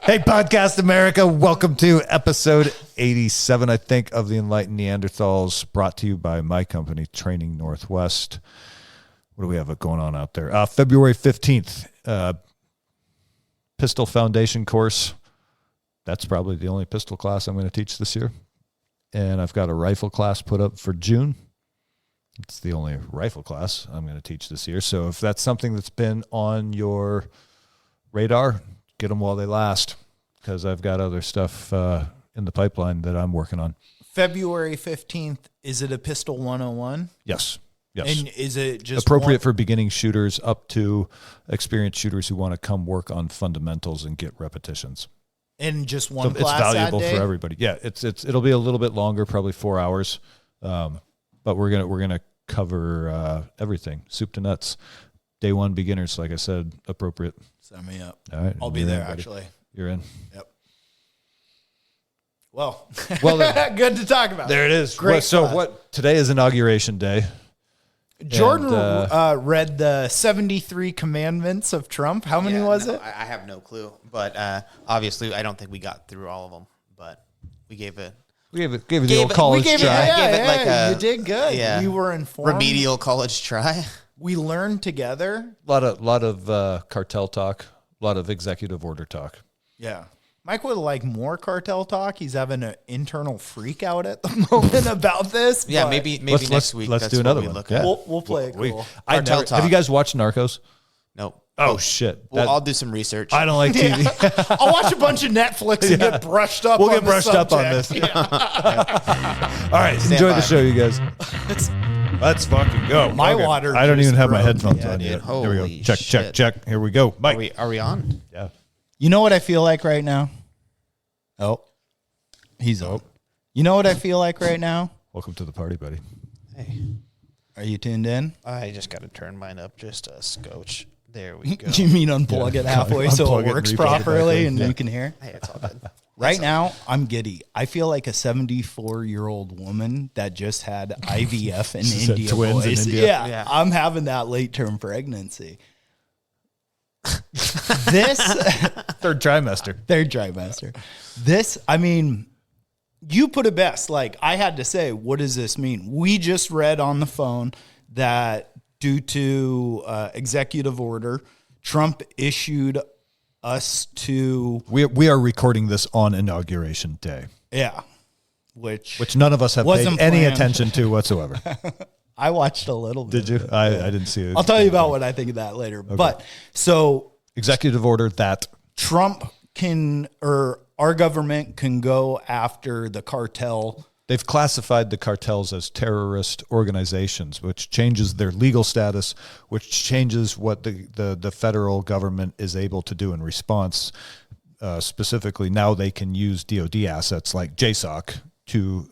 Hey, Podcast America. Welcome to episode 87, I think, of the Enlightened Neanderthals, brought to you by my company, Training Northwest. What do we have going on out there? February 15th, Pistol Foundation course. That's probably the only pistol class I'm going to teach this year. And I've got a rifle class put up for June. It's the only rifle class I'm going to teach this year. So if that's something that's been on your radar, get them while they last, because I've got other stuff in the pipeline that I'm working on. February 15th, is it a Pistol 101? Yes. Yes. And is it just appropriate for beginning shooters up to experienced shooters who want to come work on fundamentals and get repetitions? And just one so class it's valuable that day? for everybody. Yeah, it'll be a little bit longer, probably 4 hours. But we're gonna cover everything, soup to nuts. Day one beginners, like I said, appropriate. Sign me up. All right, I'll be there, actually. You're in. Yep. Well, good to talk about. There it is. Great. Today is inauguration day. Jordan read the 73 commandments of Trump. How many was it? I have no clue, but obviously I don't think we got through all of them, but we gave it the old college try. You did good. Yeah, you were informed. Remedial college try. We learned together. A lot of cartel talk, a lot of executive order talk. Yeah. Mike would like more cartel talk. He's having an internal freak out at the moment about this. Yeah, maybe next week. Let's do another one. Yeah. We'll play it cool. Cartel talk. Have you guys watched Narcos? Nope. Oh, shit. I'll do some research. I don't like TV. I'll watch a bunch of Netflix and get brushed up. We'll get brushed up on this. Yeah. All right. Enjoy the show, you guys. Let's fucking go. My water. I don't even have my headphones on dude. yet. Holy Here we go. shit. Check. Here we go. Mike. Are we on? Yeah. You know what I feel like right now? Oh, he's up. You know what I feel like right now? Welcome to the party, buddy. Hey. Are you tuned in? I just got to turn mine up just a scotch. There we go. You mean unplug it halfway so Unplug it it works and replug it properly back and in. you can hear? Hey, it's all good. Right now, I'm giddy. I feel like a 74-year-old woman that just had IVF in She's had India. twins in boys. India. Yeah, I'm having that late-term pregnancy. This Third trimester. This, I mean, you put it best. Like, I had to say, what does this mean? We just read on the phone that due to executive order, Trump issued us to... We are recording this on Inauguration Day. Yeah. Which none of us have paid wasn't any planned. attention to whatsoever. I watched a little bit. Did you? of it. I didn't see it. I'll tell you about what I think of that later. Okay. But so executive order that Trump or our government can go after the cartel. they've classified the cartels as terrorist organizations, which changes their legal status, which changes what the federal government is able to do in response. Specifically, now they can use DoD assets like JSOC to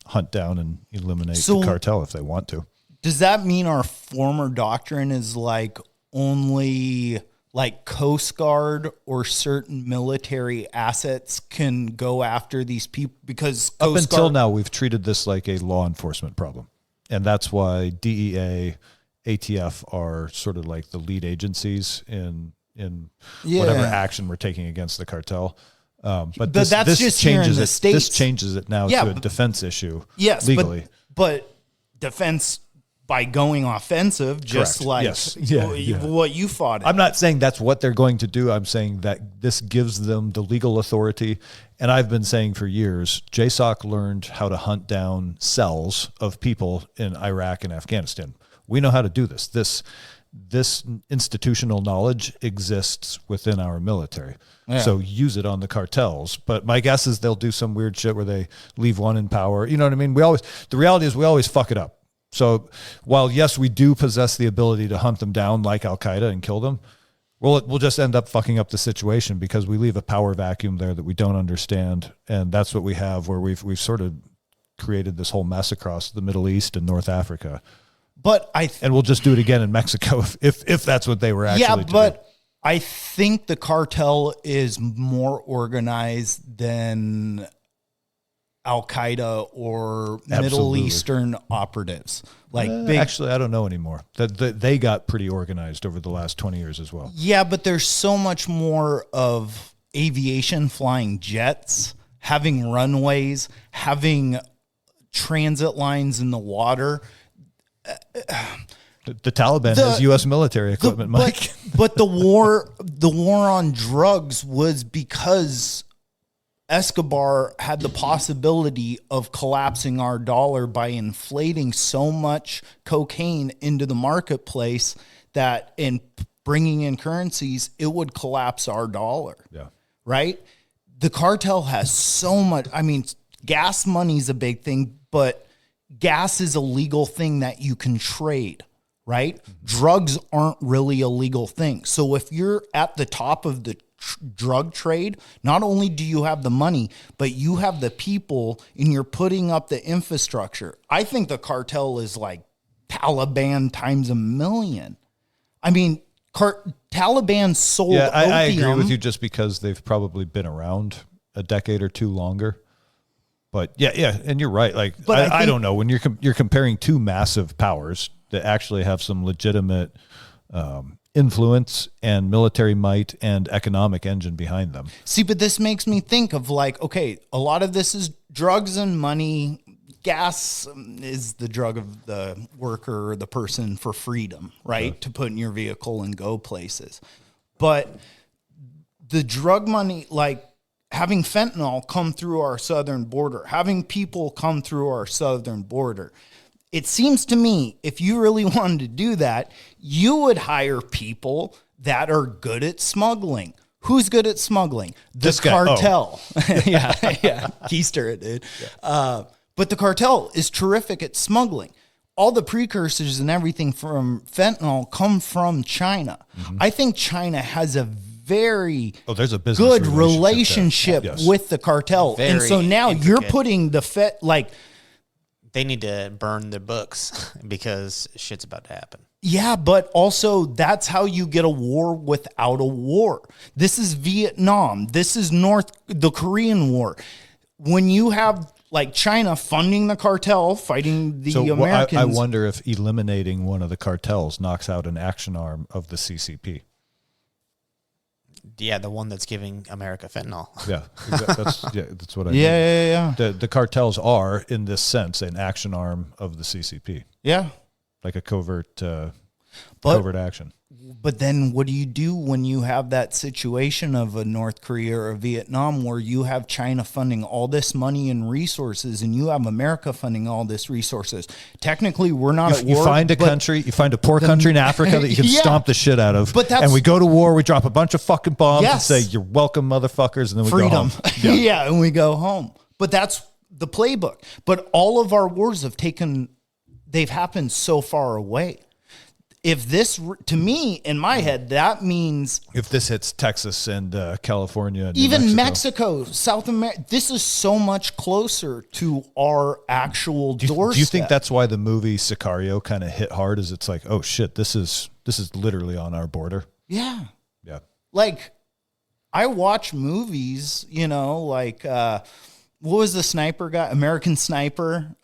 hunt down and eliminate the cartel if they want to. Does that mean our former doctrine is like only like Coast Guard or certain military assets can go after these people? Because up until now, we've treated this like a law enforcement problem. And that's why DEA, ATF are sort of like the lead agencies in whatever action we're taking against the cartel. But this just changes the it. States. This changes it now to a defense issue. Yes, legally. But defense by going offensive, just correct. like what you fought in. I'm not saying that's what they're going to do. I'm saying that this gives them the legal authority. And I've been saying for years, JSOC learned how to hunt down cells of people in Iraq and Afghanistan. We know how to do this. This institutional knowledge exists within our military. Yeah. So use it on the cartels. But my guess is they'll do some weird shit where they leave one in power. You know what I mean? The reality is we always fuck it up. So while, yes, we do possess the ability to hunt them down like Al-Qaeda and kill them, we'll just end up fucking up the situation because we leave a power vacuum there that we don't understand. And that's what we have, where we've sort of created this whole mess across the Middle East and North Africa. But and we'll just do it again in Mexico if that's what they were actually doing. I think the cartel is more organized than Al-Qaeda or Middle Eastern operatives. Actually, I don't know anymore. They got pretty organized over the last 20 years as well. Yeah, but there's so much more of aviation, flying jets, having runways, having transit lines in the water. The Taliban has U.S. military equipment, Mike. But the war on drugs was because Escobar had the possibility of collapsing our dollar by inflating so much cocaine into the marketplace that in bringing in currencies, it would collapse our dollar. Yeah. Right? The cartel has so much. I mean, gas money's a big thing, but gas is a legal thing that you can trade, right? Drugs aren't really a legal thing. So if you're at the top of the drug trade, not only do you have the money, but you have the people and you're putting up the infrastructure. I think the cartel is like Taliban times a million. I mean, Taliban sold opium. I agree with you just because they've probably been around a decade or two longer. But yeah, and you're right. Like, I don't know, when you're comparing two massive powers that actually have some legitimate influence and military might and economic engine behind them. See, but this makes me think of like, okay, a lot of this is drugs and money. Gas is the drug of the worker or the person for freedom, right? To put in your vehicle and go places. But the drug money, like having fentanyl come through our southern border, having people come through our southern border, it seems to me, if you really wanted to do that, you would hire people that are good at smuggling. Who's good at smuggling? The cartel. Yeah. Keister it, dude. Yeah. But the cartel is terrific at smuggling. All the precursors and everything from fentanyl come from China. Mm-hmm. I think China has a very there's a business good relationship with the cartel. Very and so now intricate. You're putting the like... They need to burn the books because shit's about to happen. Yeah, but also that's how you get a war without a war. This is Vietnam. This is the Korean War. When you have like China funding the cartel, fighting the Americans. I wonder if eliminating one of the cartels knocks out an action arm of the CCP. Yeah, the one that's giving America fentanyl. Yeah, that's what I mean. Yeah. The cartels are, in this sense, an action arm of the CCP. Yeah. Like a covert action. But then what do you do when you have that situation of a North Korea or a Vietnam where you have China funding all this money and resources and you have America funding all this resources? Technically, we're not at war. You find a poor country in Africa that you can stomp the shit out of. And we go to war, we drop a bunch of fucking bombs and say, you're welcome, motherfuckers, and then we go home. Yeah, and we go home. But that's the playbook. But all of our wars they've happened so far away. If this, to me, in my head, that means... If this hits Texas and California... And even Mexico, South America, this is so much closer to our actual doorstep. Do you think that's why the movie Sicario kind of hit hard? Is it's like, oh shit, this is literally on our border? Yeah. Yeah. Like, I watch movies, like, what was the sniper guy? American Sniper?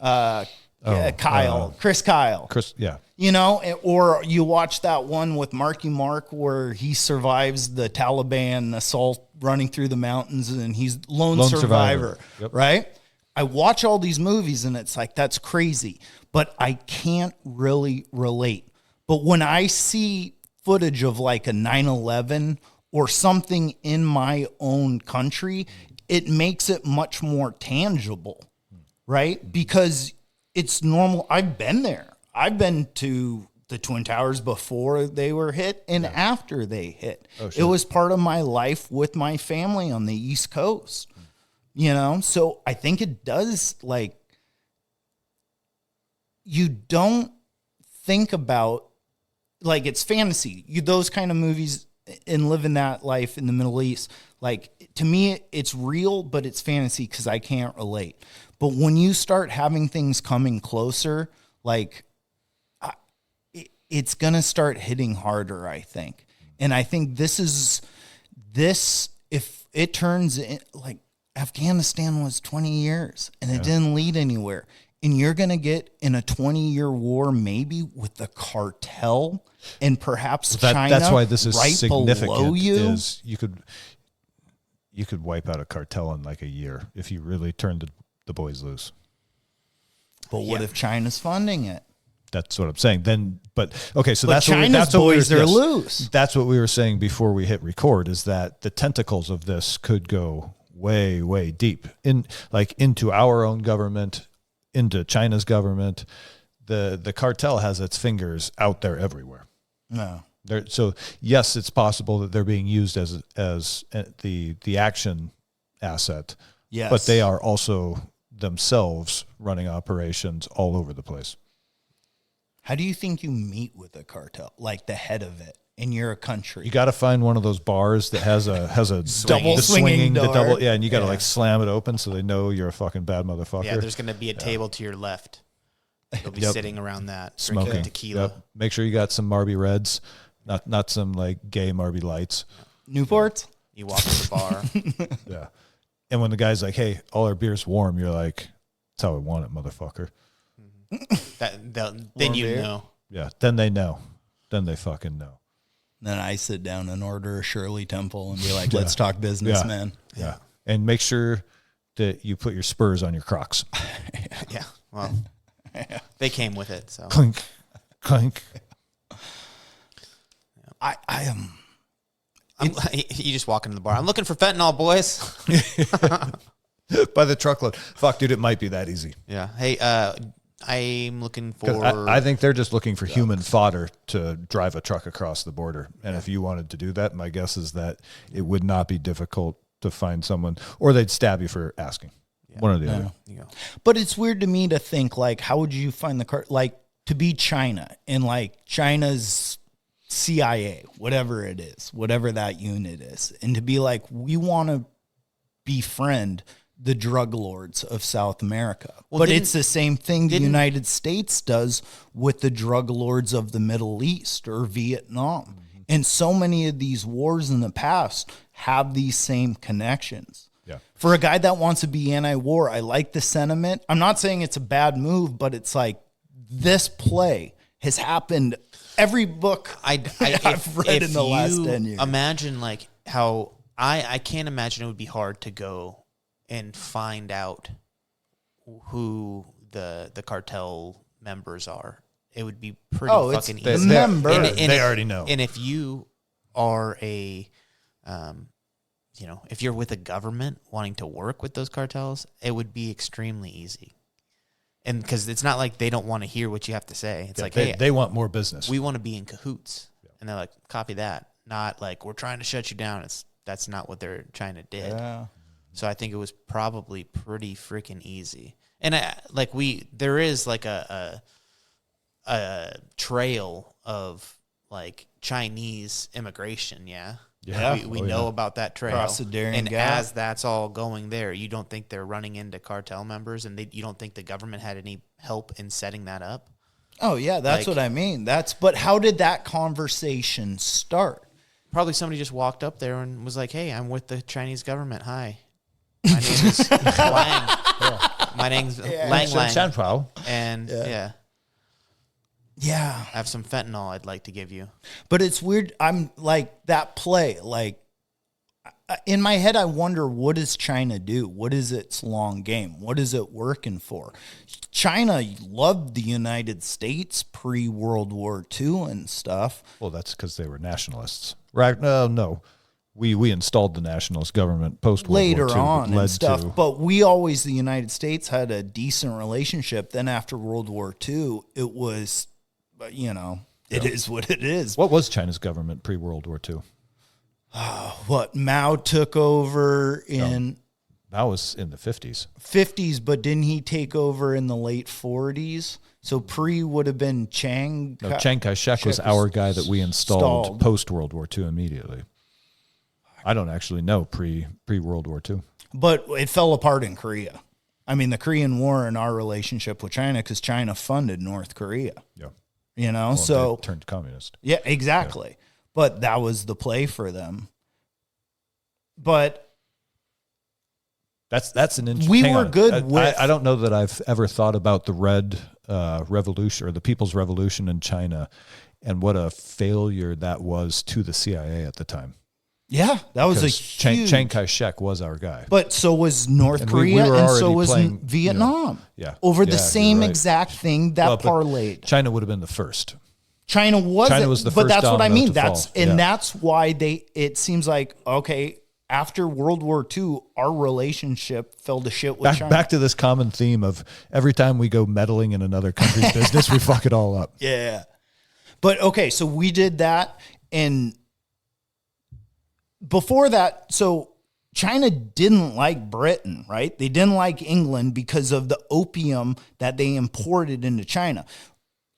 Chris Kyle. Chris, yeah. Or you watch that one with Marky Mark where he survives the Taliban assault running through the mountains and he's lone survivor. Yep. Right? I watch all these movies and it's like, that's crazy, but I can't really relate. But when I see footage of like a 9/11 or something in my own country, it makes it much more tangible, right? Because it's normal. I've been there. I've been to the Twin Towers before they were hit and after they hit. Oh, sure. It was part of my life with my family on the East Coast, So I think it does, like, you don't think about, like, it's fantasy. Those kind of movies and living that life in the Middle East, like, to me, it's real, but it's fantasy because I can't relate. But when you start having things coming closer, like, it's going to start hitting harder, I think. And I think this, if it turns in, like, Afghanistan was 20 years and it didn't lead anywhere. And you're going to get in a 20-year war, maybe with the cartel and perhaps China. That's why this is right significant. below you. You could, you could wipe out a cartel in like a year if you really turned the boys loose. But what if China's funding it? That's what I'm saying. Then, but okay, so But that's China's that's what boys, they're yes, loose. That's what we were saying before we hit record. Is that the tentacles of this could go way, way deep into our own government, into China's government. The cartel has its fingers out there everywhere. No. So yes, it's possible that they're being used as the action asset. Yes. But they are also themselves running operations all over the place. How do you think you meet with a cartel, like the head of it, and you're a country? You got to find one of those bars that has a Double swinging door. and you got to like slam it open so they know you're a fucking bad motherfucker. Yeah, there's going to be a table to your left. You'll be sitting around that, smoking drinking tequila. Yep. Make sure you got some Marby Reds, not some like gay Marby Lights. Newports? You walk to the bar. Yeah. And when the guy's like, "Hey, all our beer's warm," you're like, "That's how I want it, motherfucker." Then you beer? know. Yeah. Then they know. Then they fucking know. Then I sit down and order a Shirley Temple and be like, let's talk business, man. Yeah. And make sure that you put your spurs on your Crocs. Yeah. Well, they came with it. So Clink, clink. I am. You just walk into the bar. I'm looking for fentanyl, boys. By the truckload. Fuck, dude, it might be that easy. Yeah. Hey, I'm looking for. I think they're just looking for human fodder to drive a truck across the border. And if you wanted to do that, my guess is that it would not be difficult to find someone, or they'd stab you for asking. Yeah. One or the other. You go. But it's weird to me to think, like, how would you find the car? Like, to be China and like China's CIA, whatever it is, whatever that unit is, and to be like, we want to befriend the drug lords of South America. Well, but it's the same thing the United States does with the drug lords of the Middle East or Vietnam. Mm-hmm. And so many of these wars in the past have these same connections. Yeah. For a guy that wants to be anti-war, I like the sentiment. I'm not saying it's a bad move, but it's like this play has happened. Every book I've read in the last 10 years. Imagine like how I can't imagine it would be hard to go and find out who the cartel members are. It would be pretty fucking easy. They already know. And if you are if you're with a government wanting to work with those cartels, it would be extremely easy. And because it's not like they don't want to hear what you have to say. It's like, hey, they want more business. We want to be in cahoots. Yeah. And they're like, copy that. Not like, we're trying to shut you down. That's not what they're trying to do. Yeah. So I think it was probably pretty freaking easy. And there is like a trail of like Chinese immigration. Yeah. Yeah. We know about that trail. Across the Darien and Gap. as that's all going there, you don't think they're running into cartel members, and you don't think the government had any help in setting that up? Oh yeah, that's what I mean. But how did that conversation start? Probably somebody just walked up there and was like, "Hey, I'm with the Chinese government. Hi, my name is Lang. Yeah. My name's Lang. And Yeah. I have some fentanyl I'd like to give you." But it's weird. I'm like that play. Like in my head, I wonder, what does China do? What is its long game? What is it working for? China loved the United States pre-World War II and stuff. Well, that's because they were nationalists. Right? No. We installed the nationalist government post-World War II. Later on and stuff. But the United States had a decent relationship. Then after World War II, it was, it is what it is. What was China's government pre-World War II? What Mao took over in... Mao was in the 50s. 50s, but didn't he take over in the late 40s? So pre would have been Chiang. No, Chiang Kai-shek was our guy that we installed post-World War II immediately. I don't actually know pre-World War II. But it fell apart in Korea. I mean, the Korean War and our relationship with China, because China funded North Korea. Yeah. So they turned communist. Yeah, exactly. Yeah. But that was the play for them. But that's an interesting. We were good with. I don't know that I've ever thought about the Red Revolution or the People's Revolution in China, and what a failure that was to the CIA at the time. Yeah, that was a huge. Chiang Kai-shek was our guy. But so was North And Korea, we were and so already was playing, Vietnam. yeah. Over the Yeah, same you're right. exact thing that But parlayed. China would have been the first. China was the but first that's what I domino mean. to That's fall. and Yeah. that's why it seems like, okay, after World War II, our relationship fell to shit with China. Back to this common theme of every time we go meddling in another country's business, we fuck it all up. Yeah. But okay, so we did that, and before that, so China didn't like Britain, right? They didn't like England because of the opium that they imported into China.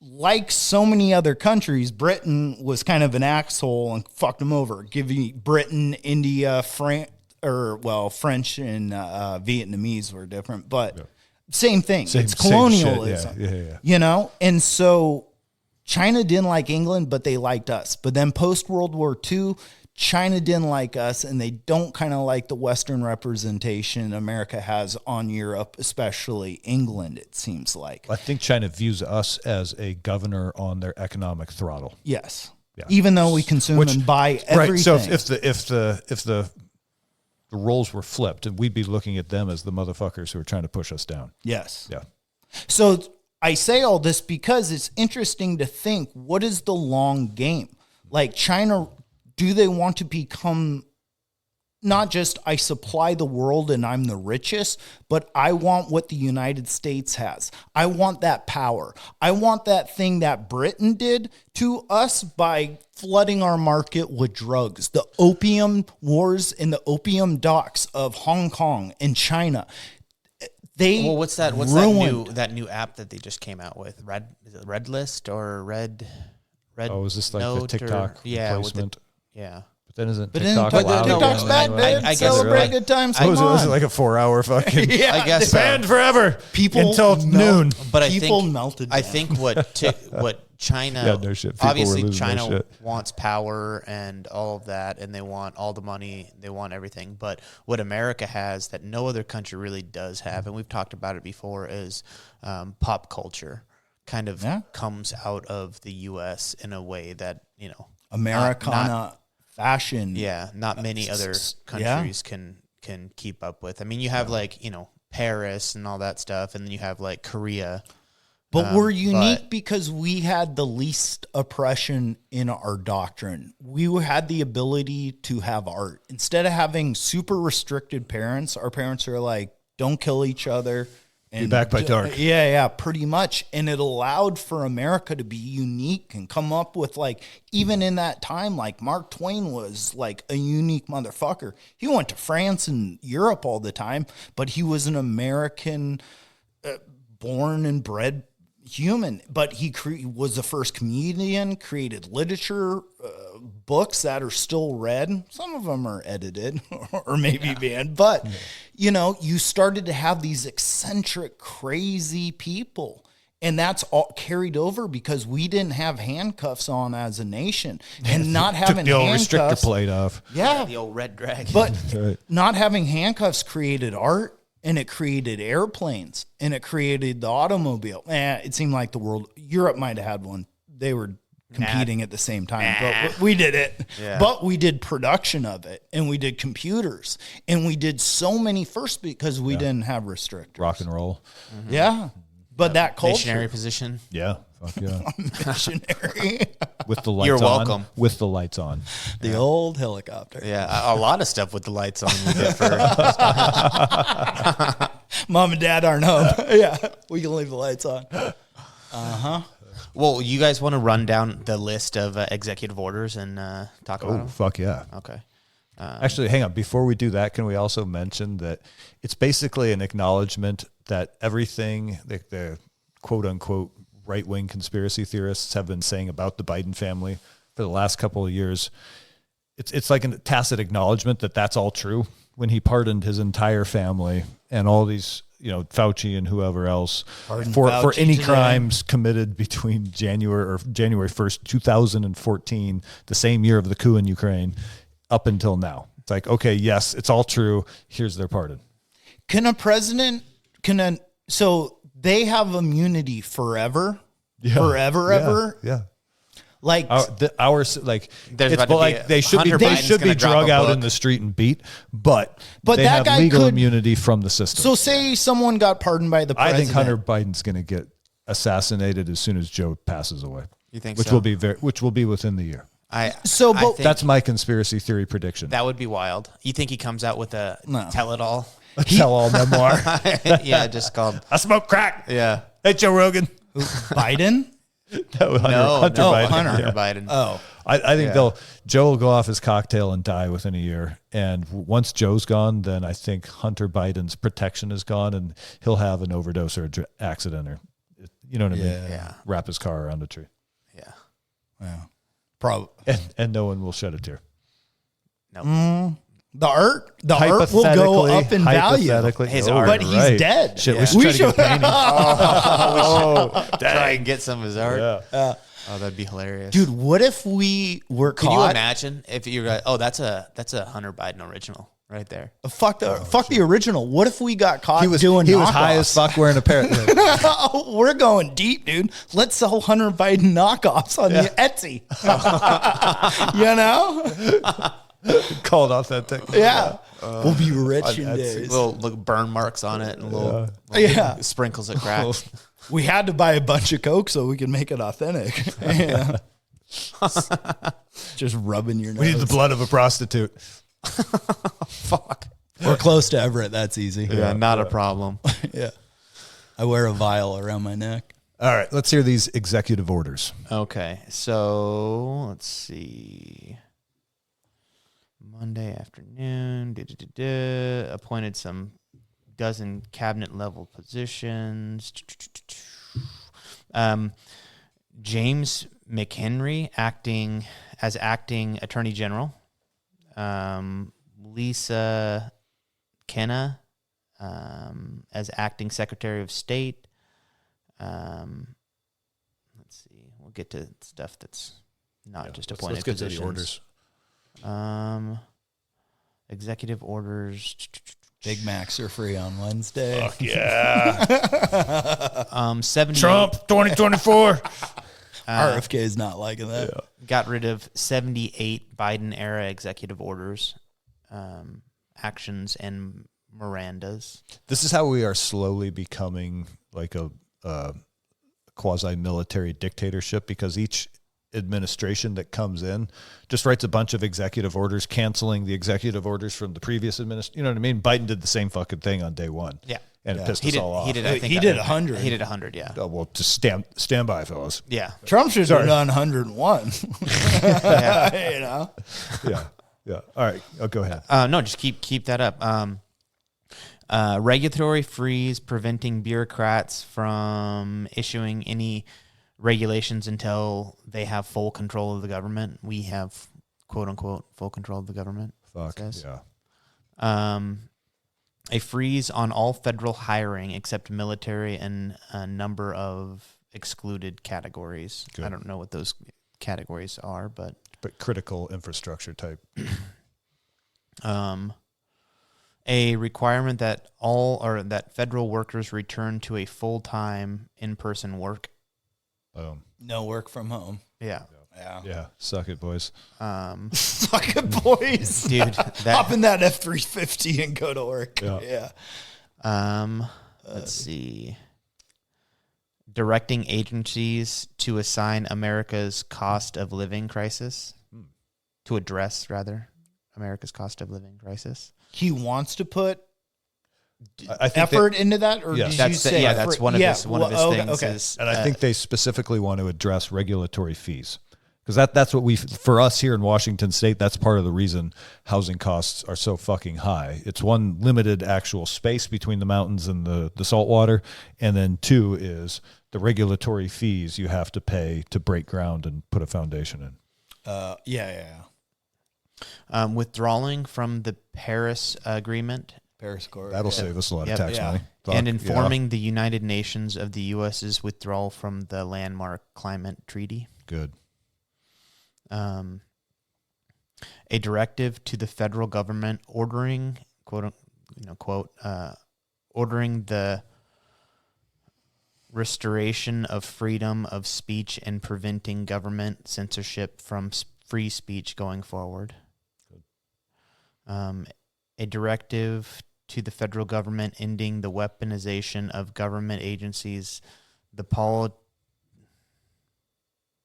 Like so many other countries, Britain was kind of an asshole and fucked them over. Giving Britain, India, French and Vietnamese were different, but same thing. It's colonialism, Same shit. Yeah. you know? And so China didn't like England, but they liked us. But then post World War II, China didn't like us, and they don't kind of like the Western representation America has on Europe, especially England, it seems like. I think China views us as a governor on their economic throttle. Yes. Yeah. Even though we consume and buy everything. Right. So if the roles were flipped, and we'd be looking at them as the motherfuckers who are trying to push us down. Yes. Yeah. So I say all this because it's interesting to think, what is the long game? Like China, do they want to become not just I supply the world and I'm the richest, but I want what the United States has. I want that power. I want that thing that Britain did to us by flooding our market with drugs. The opium wars and the opium docks of Hong Kong and China. What's that new app that they just came out with? Is it Red List or Red? Oh, is this like Note the TikTok replacement? Yeah. But then isn't But TikTok then allowed? TikTok's again back, anyway? dude. I guess Celebrate good times. Come Was on. it like a 4-hour fucking Yeah, I guess so. banned forever until noon? But People I think melted I down. think what China Yeah, no shit. People were obviously losing their China shit. wants power and all of that, and they want all the money, they want everything. But what America has that no other country really does have, and we've talked about it before, is pop culture. Kind of comes out of the U.S. in a way that Americana fashion. Yeah, not many other countries can keep up with. I mean, you have Paris and all that stuff, and then you have like Korea. But we're unique because we had the least oppression in our doctrine. We had the ability to have art. Instead of having super restricted parents, our parents are like, don't kill each other. Be back by dark. Yeah, pretty much. And it allowed for America to be unique and come up with even in that time, Mark Twain was like a unique motherfucker. He went to France and Europe all the time, but he was an American born and bred human, but he was the first comedian, created literature, books that are still read. Some of them are edited or maybe banned, but you started to have these eccentric, crazy people. And that's all carried over because we didn't have handcuffs on as a nation, and not having the old handcuffs. restrictor plate off. Yeah, The old red dragon. but Right. not having handcuffs created art, and it created airplanes, and it created the automobile. It seemed like Europe might have had one. They were competing at the same time, but we did it. Yeah. But we did production of it, and we did computers, and we did so many first because we didn't have restrictors. Rock and roll. Yeah. But that culture. Missionary position. Yeah. Fuck yeah. Missionary. With the lights You're on. welcome. With the lights on. The old helicopter. Yeah, a lot of stuff with the lights on. We did for Mom and dad aren't home. Yeah. We can leave the lights on. Well, you guys want to run down the list of executive orders and talk about Oh, them? fuck yeah. Okay. Actually, hang on. Before we do that, can we also mention that it's basically an acknowledgement that everything the quote unquote right wing conspiracy theorists have been saying about the Biden family for the last couple of years, it's like a tacit acknowledgement that that's all true when he pardoned his entire family and all these, Fauci and whoever else for any crimes committed between January 1st, 2014, the same year of the coup in Ukraine, up until now. It's like, okay, yes, it's all true. Here's their pardon. Can a president, so they have immunity forever? Yeah. Forever, Yeah. ever? Yeah. Like like There's it's about to be like a- they should Hunter be Biden's drug gonna drop a out book. in the street and beat, but they that have guy legal could- immunity from the system. so say someone got pardoned by the I president. think Hunter Biden's going to get assassinated as soon as Joe passes away. You think which so? will be within the year. I So, but- think That's my conspiracy theory prediction. that would be wild. You think he comes out with a No. tell-it-all? A tell-all memoir. Yeah, just called. I smoke crack. Yeah. Hey, Joe Rogan. Biden? No, Hunter Biden. Hunter. Yeah. Biden. Oh, I think Yeah. Joe will go off his cocktail and die within a year. And once Joe's gone, then I think Hunter Biden's protection is gone, and he'll have an overdose or accident, or you know what I mean? Yeah. Wrap his car around a tree, Yeah. yeah. Probably. and no one will shed a tear. No. The art will go up in value. Hypothetically, His art. But he's dead. Shit, Yeah. we should We try to get a should- painting. Try and get some of his art. Yeah. Oh, that'd be hilarious. Dude, what if we were Can you caught? imagine if you're like, oh, that's a Hunter Biden original right there. Fuck the original. What if we got caught He was doing high as knockoffs? fuck wearing a pair. Oh, we're going deep, dude. Let's sell Hunter Biden knockoffs on the Etsy. You know? Called authentic. Yeah. We'll be rich in Etsy. days. Little burn marks on it and little Yeah. sprinkles of crack. We had to buy a bunch of Coke so we could make it authentic. Yeah. Just rubbing your nose. We need the blood of a prostitute. Fuck. We're close to Everett. That's easy. Yeah, not a problem. Yeah. I wear a vial around my neck. All right, let's hear these executive orders. Okay, so let's see. Monday afternoon, appointed some dozen cabinet level positions. James McHenry acting attorney general. Lisa Kenna as acting secretary of state. Let's see. We'll get to stuff that's not just appointed let's get positions. to the orders. Executive orders. Big Macs are free on Wednesday. Fuck yeah. 70 Trump 2024. RFK is not liking that. got rid of 78 Biden era executive orders, actions, and Mirandas. This is how we are slowly becoming like a quasi-military dictatorship, because each administration that comes in just writes a bunch of executive orders canceling the executive orders from the previous administration. You know what I mean? Biden did the same fucking thing on day one. Yeah. And it pissed us all off. He did, I think, He did 100. He did 100, yeah. Oh, well, just stand by, fellas. Yeah. Trump should have done 101. Yeah. You know? Yeah. Yeah. All right. Oh, go ahead. No, just keep that up. Regulatory freeze, preventing bureaucrats from issuing any regulations until they have full control of the government. We have, quote unquote, full control of the government. Fuck. Says. Yeah. A freeze on all federal hiring except military and a number of excluded categories. Good. I don't know what those categories are, but critical infrastructure type. a requirement that that federal workers return to a full-time in-person work. No work from home. Yeah. Yeah. Yeah. Suck it, boys. Suck it, boys. Dude, Hop in that F-350 and go to work. Yeah. Let's see. Directing agencies to assign America's cost of living crisis. To address, rather, America's cost of living crisis. He wants to put I think effort into that, or Yes. did That's you say? that's one of his things. Okay. Is, And I think they specifically want to address regulatory fees, because that's what for us here in Washington State, that's part of the reason housing costs are so fucking high. It's one, limited actual space between the mountains and the salt water, and then two is the regulatory fees you have to pay to break ground and put a foundation in. withdrawing from the Paris Agreement. Paris Accord. That'll save us a lot of tax money. Fuck, And informing the United Nations of the U.S.'s withdrawal from the landmark climate treaty. Good. A directive to the federal government ordering, ordering the restoration of freedom of speech and preventing government censorship from free speech going forward. A directive to the federal government ending the weaponization of government agencies, the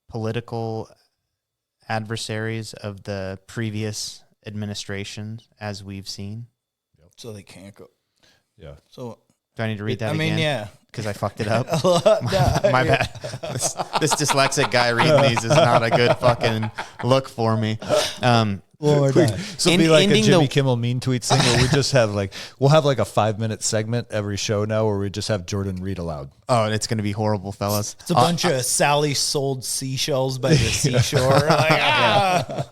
political adversaries of the previous administration, as we've seen. So they can't go. Yeah. So do I need to read that again? yeah. Because I fucked it up. My bad. This dyslexic guy reading these is not a good fucking look for me. So it'll be like a Jimmy Kimmel mean tweets thing where we just have we'll have like a 5-minute segment every show now where we just have Jordan read aloud. Oh, and it's going to be horrible, fellas. It's a bunch of Sally sold seashells by the seashore.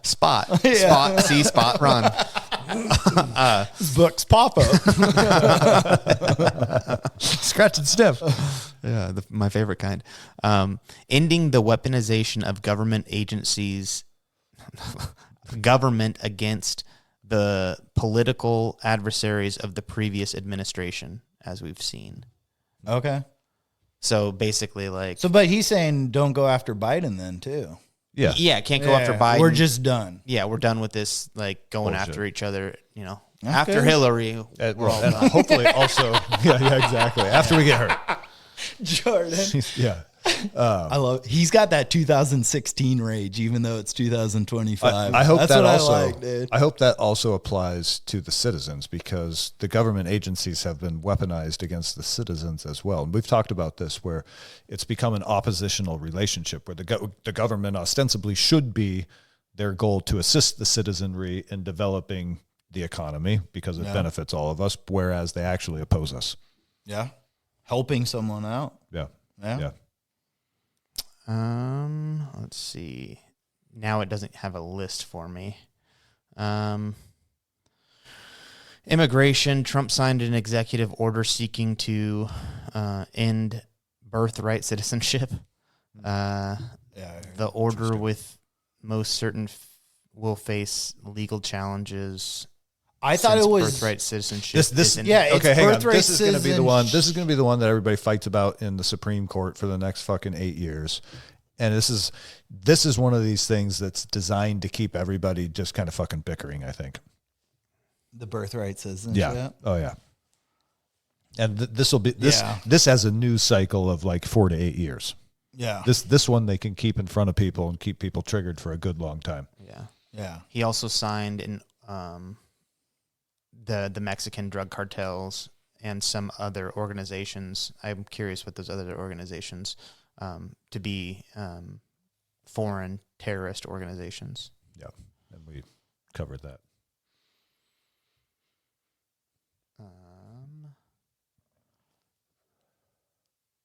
Spot, see, spot, run. This book's Papa. Scratch and sniff. Yeah, my favorite kind. Ending the weaponization of government agencies, government against the political adversaries of the previous administration, as we've seen. Okay. So basically, but he's saying don't go after Biden then too. Yeah, can't go after Biden. We're just done. Yeah, we're done with this, going bullshit. After each other, That's after good. Hillary. And hopefully also, yeah, exactly. After we get hurt. Jordan. Yeah. I love. He's got that 2016 rage, even though it's 2025. I hope That's that what also. I like, dude. I hope that also applies to the citizens because the government agencies have been weaponized against the citizens as well. And we've talked about this, where it's become an oppositional relationship, where the government ostensibly should be their goal to assist the citizenry in developing the economy because it benefits all of us, whereas they actually oppose us. Yeah, helping someone out. Yeah. Yeah. Let's see. Now it doesn't have a list for me. Immigration. Trump signed an executive order seeking to end birthright citizenship. The order with most certain will face legal challenges. I thought it was birthright citizenship. It's hang on. birthright This is going to be the one. This is going to be the one that everybody fights about in the Supreme Court for the next fucking 8 years. And this is one of these things that's designed to keep everybody just kind of fucking bickering, I think. The birthright citizenship. Yeah. Oh yeah. And this will be this. Yeah. This has a news cycle of 4 to 8 years. Yeah. This one they can keep in front of people and keep people triggered for a good long time. Yeah. Yeah. He also signed in the Mexican drug cartels and some other organizations. I'm curious what those other organizations to be foreign terrorist organizations. Yeah, and we covered that.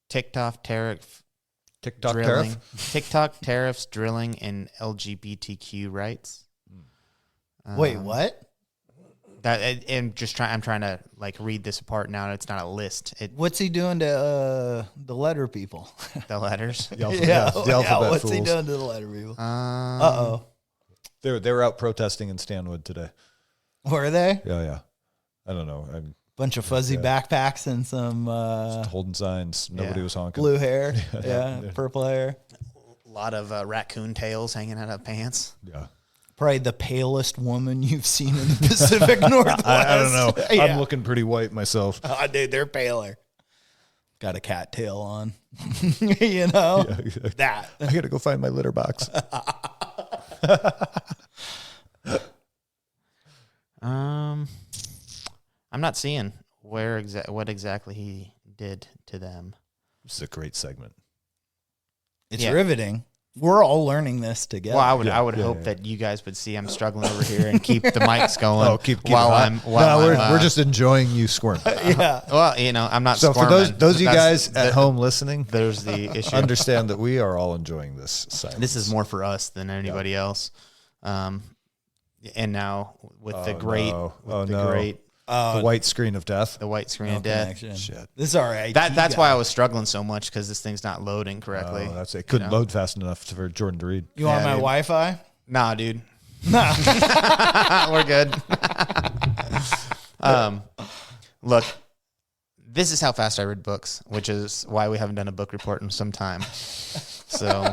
TikTok tariffs, drilling, and LGBTQ rights. Wait, what? I'm trying to read this apart now. It's not a list. What's he doing to the letter people? The letters. The alphabet what's fools. he doing to the letter people? They were out protesting in Stanwood today. Were they? Yeah. I don't know. Bunch of fuzzy backpacks and some just holding signs. Nobody was honking. Blue hair, purple hair. A lot of raccoon tails hanging out of pants. Yeah. Probably the palest woman you've seen in the Pacific Northwest. I don't know. Yeah. I'm looking pretty white myself. Oh, dude, they're paler. Got a cat tail on. That. I got to go find my litter box. I'm not seeing what exactly he did to them. This is a great segment. It's riveting. We're all learning this together. Well, I would hope that you guys would see I'm struggling over here and keep the mics going. Oh, keep we're just enjoying you squirm. Yeah. Well, I'm not. So squirming. for those of you guys at home listening, there's the issue. Understand that we are all enjoying this silence. This is more for us than anybody else. And now with the great, the white screen of death. The white screen of death. Shit. This is all right. That's why I was struggling so much because this thing's not loading correctly. Oh, that's it. Couldn't load fast enough for Jordan to read. You want my Wi-Fi? Nah, dude. Nah. We're good. Look, This is how fast I read books, which is why we haven't done a book report in some time. So,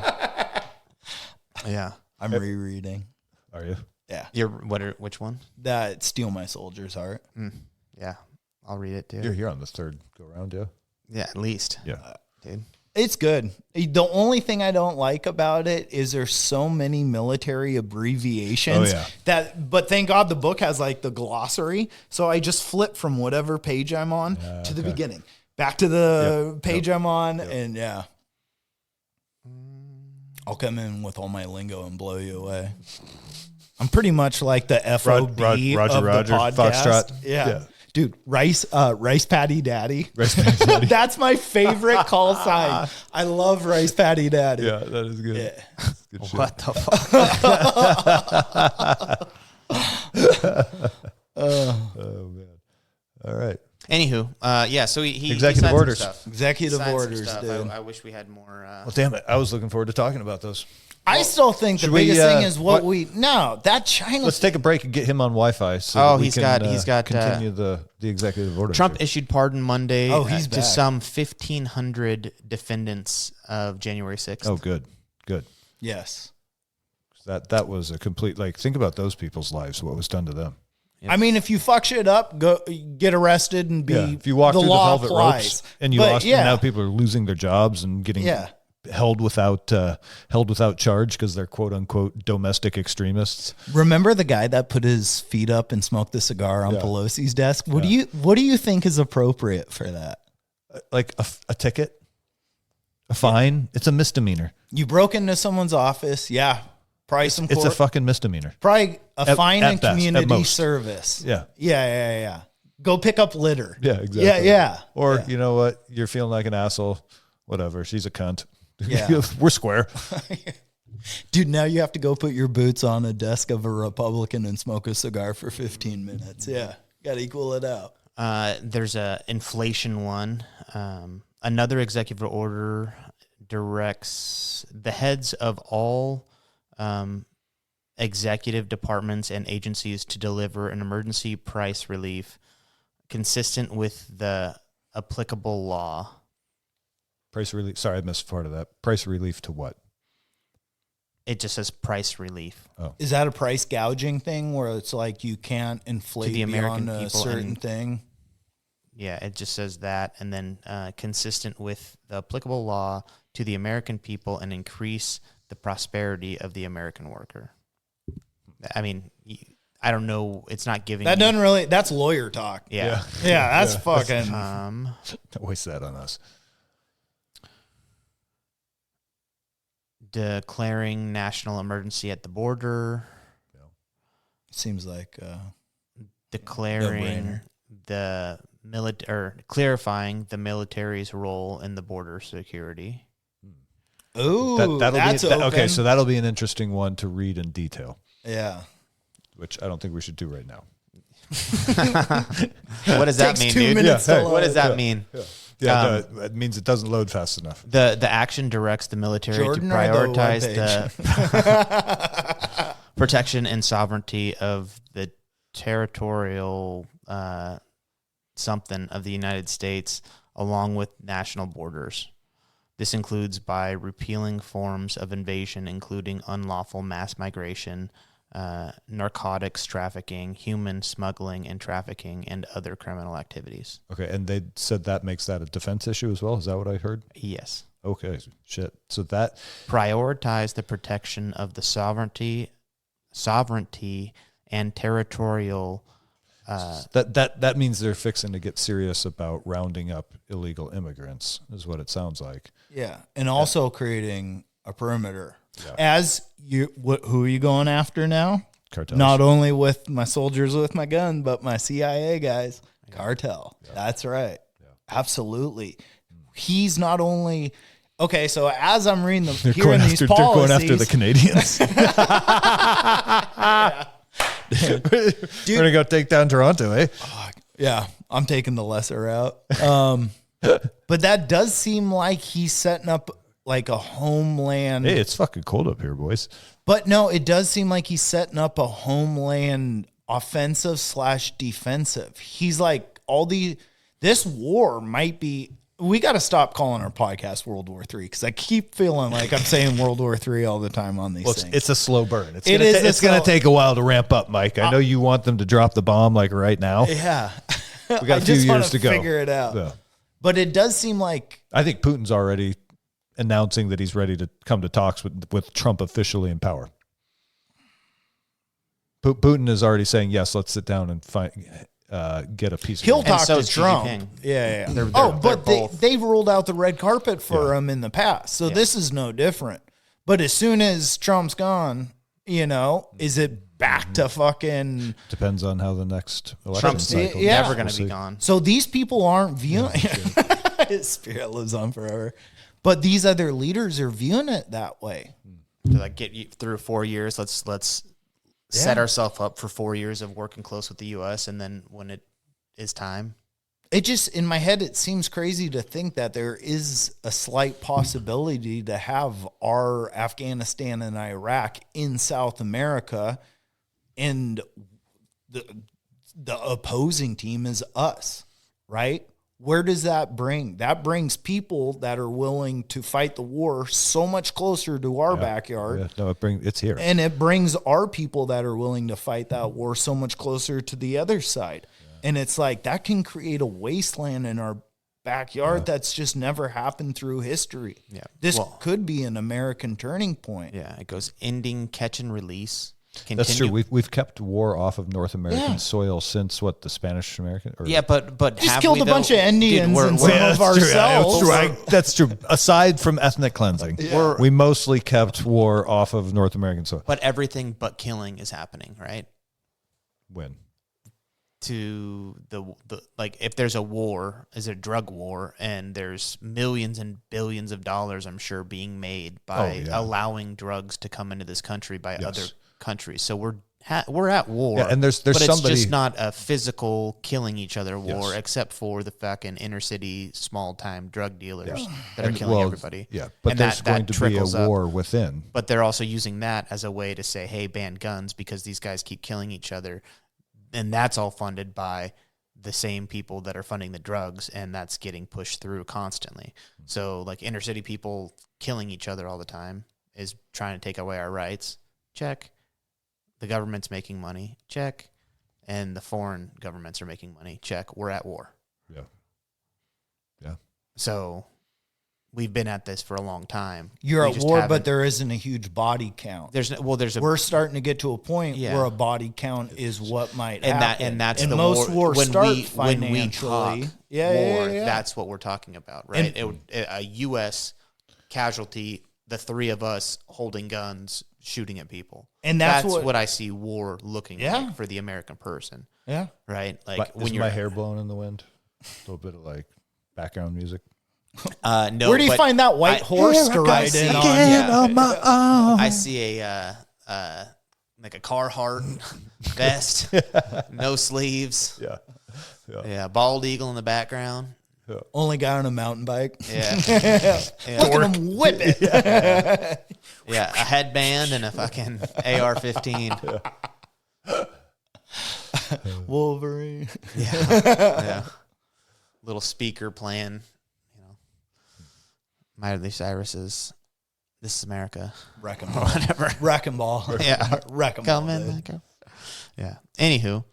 yeah. I'm rereading. Are you? Yeah. Which one? That Steal My Soldier's Heart. Yeah. I'll read it too. You're here on the third go round, yeah? Yeah, at least. Yeah. Dude. It's good. The only thing I don't like about it is there's so many military abbreviations but thank God the book has like the glossary. So I just flip from whatever page I'm on to the beginning, back to the page I'm on. And I'll come in with all my lingo and blow you away. I'm pretty much like the FOB of the podcast. Foxtrot. Yeah. Dude, rice patty daddy. Rice patty daddy. That's my favorite call sign. I love rice patty daddy. Yeah, that is good. Yeah. Good shit. What the fuck? Oh man. All right. Anywho, so he Executive signed some orders. stuff. Executive Signed some orders, stuff. dude. I wish we had more. Well, damn it. I was looking forward to talking about those. I still think the should we, biggest thing is what- that China. Let's take a break and get him on Wi-Fi. So Oh, that we he's can, got, continue the executive order. Trump issued pardon Monday he's to back. some 1,500 defendants of January 6th. Oh, good. Yes. That was a complete, think about those people's lives, what was done to them. Yep. I mean, if you fuck shit up, go get arrested and be. Yeah, if you walk the through the law velvet applies. ropes and you lost, and now people are losing their jobs and getting held without charge because they're quote unquote domestic extremists. Remember the guy that put his feet up and smoked the cigar on Pelosi's desk? What do you think is appropriate for that? Like a ticket, a fine. It's a misdemeanor. You broke into someone's office, probably some court. It's a fucking misdemeanor. Probably a fine and best, community service. Yeah. Go pick up litter. Yeah, exactly. Yeah. Or you know what? You're feeling like an asshole. Whatever. She's a cunt. Yeah. We're square. Dude, now you have to go put your boots on a desk of a Republican and smoke a cigar for 15 minutes. Yeah. Got to equal it out. There's a inflation one. Another executive order directs the heads of all executive departments and agencies to deliver an emergency price relief consistent with the applicable law. Price relief. Sorry, I missed part of that. Price relief to what? It just says price relief. Oh. Is that a price gouging thing where it's like you can't inflate the American beyond a people certain and- thing? Yeah, it just says that, and then consistent with the applicable law to the American people and increase the prosperity of the American worker. I mean, I don't know. It's not giving That doesn't really, that's lawyer talk. Yeah. Yeah, that's fucking. Don't waste that on us. Declaring national emergency at the border. Seems like Declaring no-brainer. clarifying the military's role in the border security. Ooh, that's open. Okay, so that'll be an interesting one to read in detail. Yeah. Which I don't think we should do right now. What does that Takes mean, 2 dude? minutes to What does that Yeah. mean? Yeah, no, it means it doesn't load fast enough. The action directs the military Jordan to or the prioritize webpage? the protection and sovereignty of the territorial something of the United States along with national borders. This includes by repealing forms of invasion, including unlawful mass migration, narcotics trafficking, human smuggling and trafficking, and other criminal activities. Okay, and they said that makes that a defense issue as well? Is that what I heard? Yes. Okay, shit. So that... Prioritize the protection of the sovereignty and territorial... That means they're fixing to get serious about rounding up illegal immigrants, is what it sounds like. Yeah, and also creating a perimeter. Yeah. As you, who are you going after now? Cartels. Not only with my soldiers with my gun, but my CIA guys. Cartel. Yeah. That's right. Yeah. Absolutely. He's not only okay. So as I'm reading these policies, they're going after the Canadians. Dude, we're gonna go take down Toronto, eh? Yeah, I'm taking the lesser route. But that does seem like he's setting up like a homeland. Hey, it's fucking cold up here, boys. But no, it does seem like he's setting up a homeland offensive / defensive. He's like this war might be. We got to stop calling our podcast World War III because I keep feeling like I'm saying World War III all the time on these things. It's a slow burn. It's going to take a while to ramp up, Mike. I know you want them to drop the bomb like right now. Yeah. We got a few years to go. Figure it out. Yeah. But it does seem like I think Putin's already announcing that he's ready to come to talks with Trump officially in power. Putin is already saying, yes, let's sit down and get a piece of he'll it. talk so to is Xi Trump. Jinping. Yeah. They're both. They've rolled out the red carpet for him in the past. So this is no different. But as soon as Trump's gone, is it back to fucking... Depends on how the next election Trump's cycle. never going to be gone. So these people aren't viewing... His spirit lives on forever. But these other leaders are viewing it that way. To like get you through 4 years, let's set ourselves up for 4 years of working close with the U.S. and then when it is time, it just in my head it seems crazy to think that there is a slight possibility to have our Afghanistan and Iraq in South America, and the opposing team is us, right? Where does that bring? That brings people that are willing to fight the war so much closer to our backyard. Yeah, no, it's here. And it brings our people that are willing to fight that war so much closer to the other side. Yeah. And it's like that can create a wasteland in our backyard that's just never happened through history. Yeah. This could be an American turning point. Yeah, it goes ending, catch and release. Continue. That's true. We've kept war off of North American soil since the Spanish American. But just killed a bunch of Indians and some of ourselves. That's true. Aside from ethnic cleansing, we mostly kept war off of North American soil. But everything but killing is happening, right? When? To the like, if there's a war, is a drug war, and there's millions and billions of dollars, I'm sure, being made by allowing drugs to come into this country by other countries. So we're at war. Yeah, and there's but somebody, it's just not a physical killing each other war, except for the fucking inner city small time drug dealers that are killing everybody. Yeah, but and there's going to be a war up. within. But they're also using that as a way to say, hey, ban guns because these guys keep killing each other. And that's all funded by the same people that are funding the drugs, and that's getting pushed through constantly. So like inner city people killing each other all the time is trying to take away our rights. Check. The government's making money. Check. And the foreign governments are making money. Check. We're at war. Yeah. Yeah. So we've been at this for a long time. You're at war, but there isn't a huge body count. We're starting to get to a point where a body count is what might happen. That's and the most war. wars start financially. That's what we're talking about, right? A U.S. casualty, the three of us holding guns, shooting at people. And that's what I see war looking like for the American person. Yeah. Right? Like when my hair blowing in the wind? A little bit of like background music. No. Where do you find that white horse to ride in on? I see a like a Carhartt vest, no sleeves. Yeah. Bald eagle in the background. Yeah. Only guy on a mountain bike. Yeah. Look at him whip it. Yeah, a headband and a fucking AR-15. Wolverine. Yeah. Little speaker playing, Miley Cyrus's "This Is America." Wrecking ball. Whatever. Wrecking ball. Yeah. Wrecking ball. Come in. Yeah. Anywho,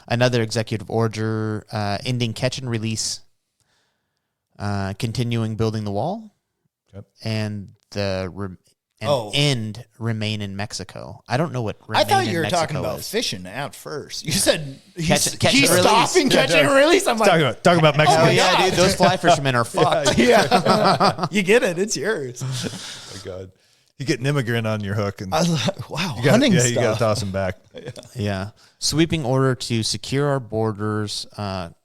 another executive order ending catch and release, continuing building the wall, and end remain in Mexico. I don't know what remain I thought you were Mexico talking about is. fishing at first. You said Catch and he's release. stopping catch and release. I'm like, talking about Mexico. Oh yeah, dude, those fly fishermen are fucked. Yeah. You get it. It's yours. Oh my God. You get an immigrant on your hook, and I was like, wow, hunting stuff. you got to toss him back. Yeah. Sweeping order to secure our borders,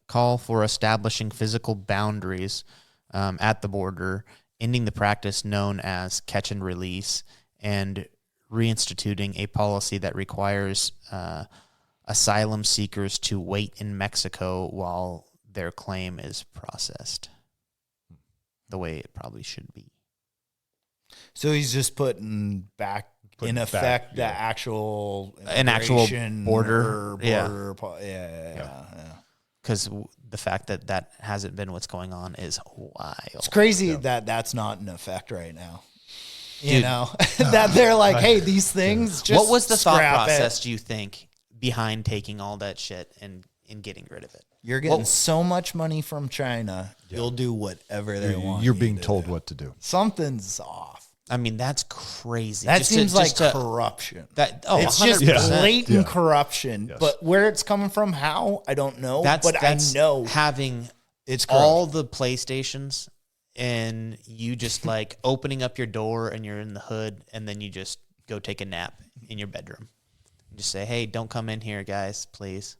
call for establishing physical boundaries at the border, ending the practice known as catch and release, and reinstituting a policy that requires asylum seekers to wait in Mexico while their claim is processed the way it probably should be. So he's just putting back in effect the actual an actual border. Yeah. because the fact that that hasn't been what's going on is wild. It's crazy that that's not in effect right now. You know, that they're like, hey, these things just what was the thought scrap process, it. do you think, behind taking all that shit and getting rid of it? You're getting so much money from China, you'll do whatever they want. You're being told what to do. Something's off. I mean, that's crazy. That seems like corruption. It's just 100%. blatant corruption. But where it's coming from, how, I don't know. But I know having it's all the PlayStations and you just like opening up your door and you're in the hood and then you just go take a nap in your bedroom. And just say, hey, don't come in here, guys, please.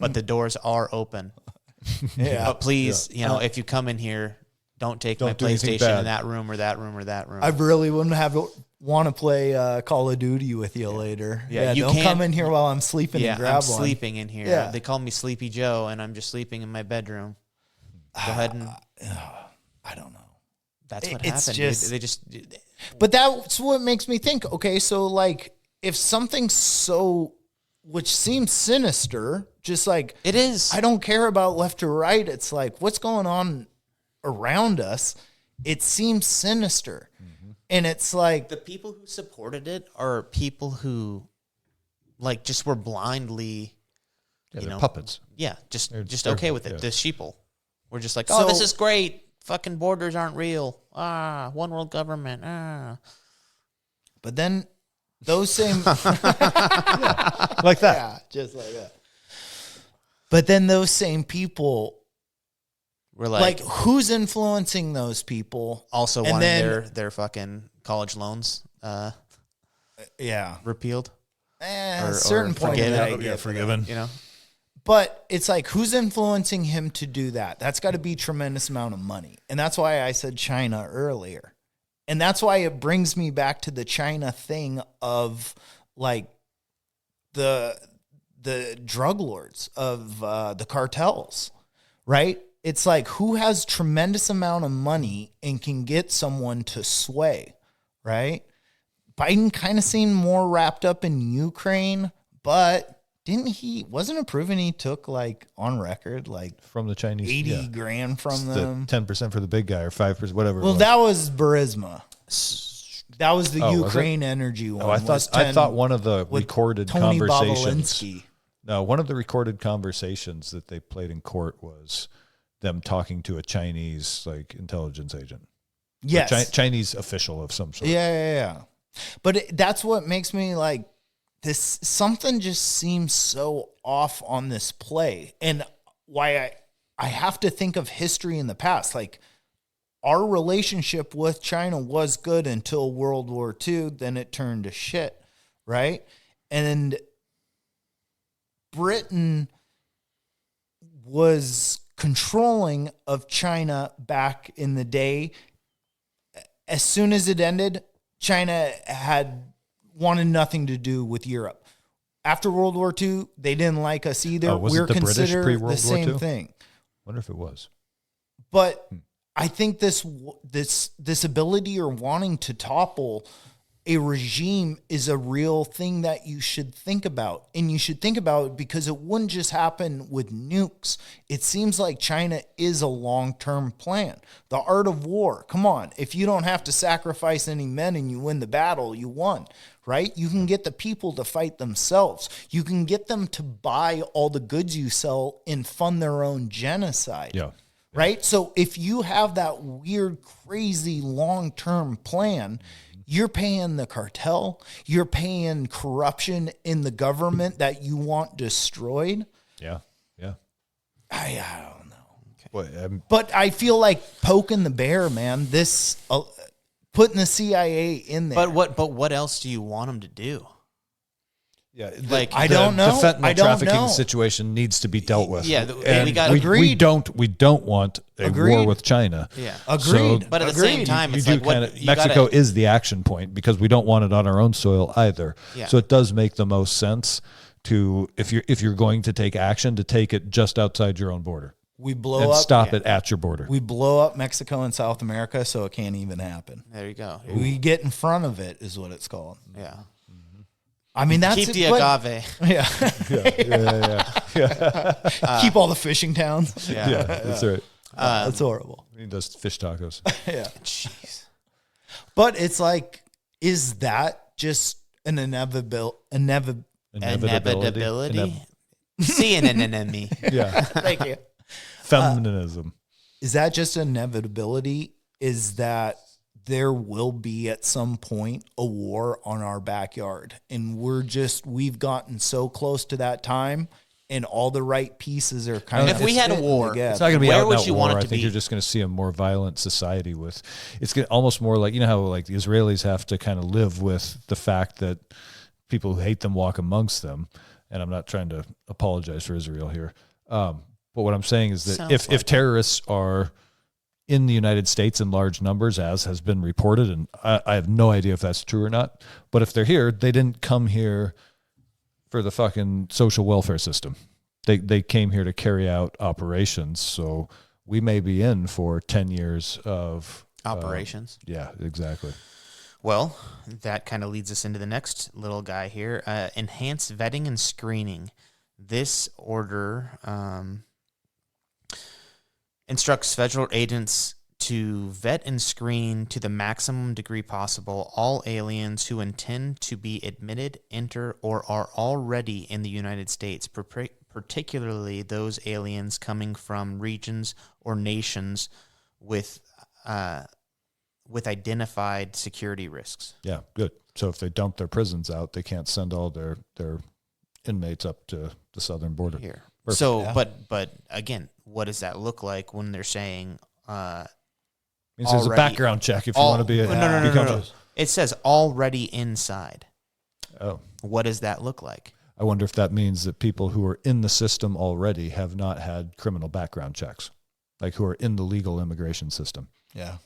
But the doors are open. But please, you know, if you come in here, don't take my PlayStation in that room or that room or that room. I really wouldn't want to play Call of Duty with you later. Yeah, you don't come in here while I'm sleeping and grab I'm one. sleeping in here. Yeah. They call me Sleepy Joe, and I'm just sleeping in my bedroom. Go ahead and... I don't know. That's what it's happened. just, they just... But that's what makes me think, okay, so like if something so... which seems sinister, just like... It is. I don't care about left or right. It's like, what's going on around us? It seems sinister. Mm-hmm. And it's like... The people who supported it are people who, like, just were blindly... you know, puppets. Yeah, just okay with it. Yeah. The sheeple. We're just like, So- this is great. Fucking borders aren't real. One world government. But then those same... Like that. Yeah, just like that. But then those same people... We're like who's influencing those people? Also wanting their fucking college loans repealed. A certain point forgiven. You know? But it's like, who's influencing him to do that? That's got to be a tremendous amount of money. And that's why I said China earlier. And that's why it brings me back to the China thing of like the drug lords of the cartels, right? It's like, who has tremendous amount of money and can get someone to sway, right? Biden kind of seemed more wrapped up in Ukraine, but wasn't it proven he took like on record, like from the Chinese, 80 grand from them? 10% for the big guy or 5%, whatever. Well, that was Burisma. That was the was Ukraine energy one. I thought one of the recorded Tony conversations. Bobolinsky. No, one of the recorded conversations that they played in court was them talking to a Chinese like intelligence agent. Yes, Chinese official of some sort. Yeah. But that's what makes me like this. Something just seems so off on this play, and why I have to think of history in the past. Like our relationship with China was good until World War II. Then it turned to shit, right? And Britain was controlling of China back in the day. As soon as it ended, China had wanted nothing to do with Europe. After World War II, they didn't like us either. Was We're it the British considered pre-World the same War II? thing. Wonder if it was. But I think this ability or wanting to topple a regime is a real thing that you should think about. And you should think about it because it wouldn't just happen with nukes. It seems like China is a long-term plan. The art of war. Come on. If you don't have to sacrifice any men and you win the battle, you won, right? You can get the people to fight themselves. You can get them to buy all the goods you sell and fund their own genocide. Yeah. Right? So if you have that weird, crazy long-term plan, you're paying the cartel, you're paying corruption in the government that you want destroyed. Yeah. I don't know. Okay. But I feel like poking the bear, man. This putting the CIA in there. But what else do you want them to do? Yeah, I don't know. The fentanyl I don't trafficking know. situation needs to be dealt with. Yeah, and we got we agreed. don't want a war with China. Yeah, agreed. So but at the same time, it's like Mexico is the action point because we don't want it on our own soil either. Yeah. So it does make the most sense to if you're going to take action to take it just outside your own border. We blow and up, stop it at your border. We blow up Mexico and South America, so it can't even happen. There you go. We get in front of it, is what it's called. Yeah. I mean, that's Keep the but- agave. Yeah. Keep all the fishing towns. Yeah, that's right. That's horrible. He does fish tacos. Yeah. Jeez. But it's like, is that just an inevitability? Seeing an enemy. Yeah. Thank you. Feminism. Is that just inevitability? Is that there will be at some point a war on our backyard, and we've gotten so close to that time, and all the right pieces are kind of. If we had a fitting war, together. It's not going to be Where out would and out you war. want it I to think be? you're just going to see a more violent society with. It's almost more like, you know how like the Israelis have to kind of live with the fact that people who hate them walk amongst them. And I'm not trying to apologize for Israel here, but what I'm saying is that if terrorists are in the United States in large numbers, as has been reported, and I have no idea if that's true or not, but if they're here, they didn't come here for the fucking social welfare system. They came here to carry out operations. So we may be in for 10 years of Operations. Yeah, exactly. Well, that kind of leads us into the next little guy here. Enhanced vetting and screening. This order instructs federal agents to vet and screen to the maximum degree possible all aliens who intend to be admitted, enter, or are already in the United States, particularly those aliens coming from regions or nations with identified security risks. Yeah, good. So if they dump their prisons out, they can't send all their inmates up to the southern border. Here. Perfect. So, Yeah. but again, what does that look like when they're saying Means there's a already- background check if you want to be a no. It says already inside. Oh, What does that look like? I wonder if that means that people who are in the system already have not had criminal background checks, like who are in the legal immigration system. Yeah.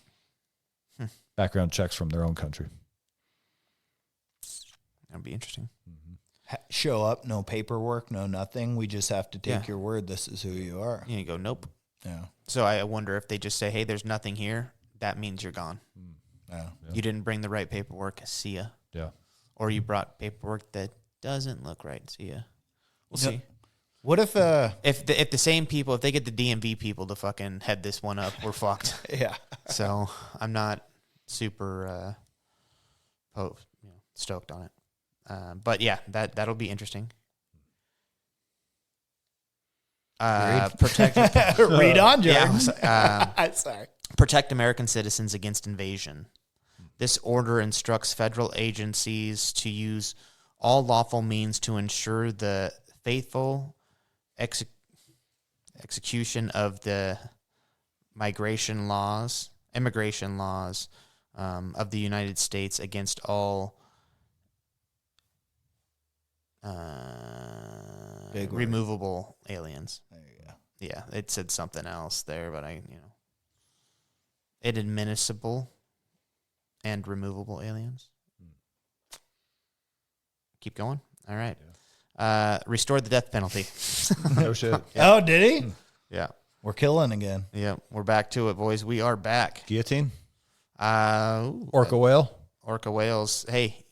Background checks from their own country. That'd be interesting. Show up, no paperwork, no nothing. We just have to take Yeah. your word. This is who you are. Yeah, you go, nope. Yeah. So I wonder if they just say, hey, there's nothing here. That means you're gone. Yeah. You didn't bring the right paperwork. See ya. Yeah. Or you brought paperwork that doesn't look right. See ya. We'll Yep. see. What if If the same people, if they get the DMV people to fucking head this one up, we're fucked. yeah. So I'm not super stoked on it. But yeah, that'll be interesting. Protect. Read on, Jordan. Yeah, Sorry. protect American citizens against invasion. This order instructs federal agencies to use all lawful means to ensure the faithful execution of the immigration laws of the United States against all Big word. removable aliens. There you go. Yeah, it said something else there, but inadmissible and removable aliens. Keep going. All right. Restore the death penalty. No shit. Oh, did he? Yeah. We're killing again. Yeah. We're back to it, boys. We are back. Guillotine? Orca whale? Orca whales. Hey,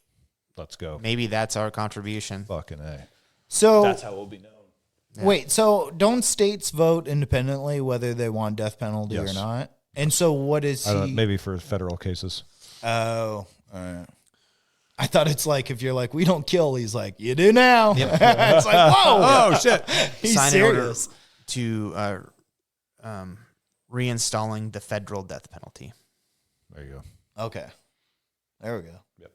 Let's go. maybe that's our contribution. Fucking A. So how we'll be known. wait, so don't states vote independently whether they want death penalty or Yes. not? And so what is I don't know, he? maybe for federal cases. Oh, all right. I thought it's like if you're like, we don't kill, he's like, you do now. Yep. It's like, whoa. Oh, shit. He's Sign serious. an order to reinstalling the federal death penalty. There you go. Okay. There we go. Yep.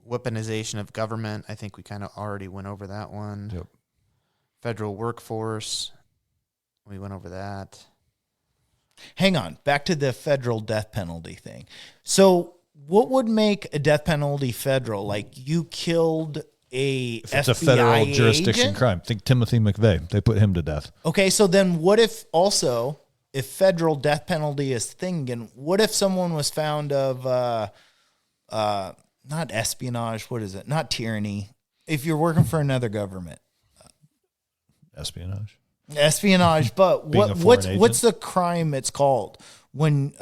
Weaponization of government. I think we kind of already went over that one. Yep. Federal workforce. We went over that. Hang on. Back to the federal death penalty thing. So what would make a death penalty federal? Like you killed a If it's FBI a federal jurisdiction agent? crime, think Timothy McVeigh. They put him to death. Okay, so then what if also, if federal death penalty is thing, and what if someone was found of not espionage, what is it? Not tyranny. If you're working for another government. Espionage, but Being a foreign what's agent? the crime it's called? When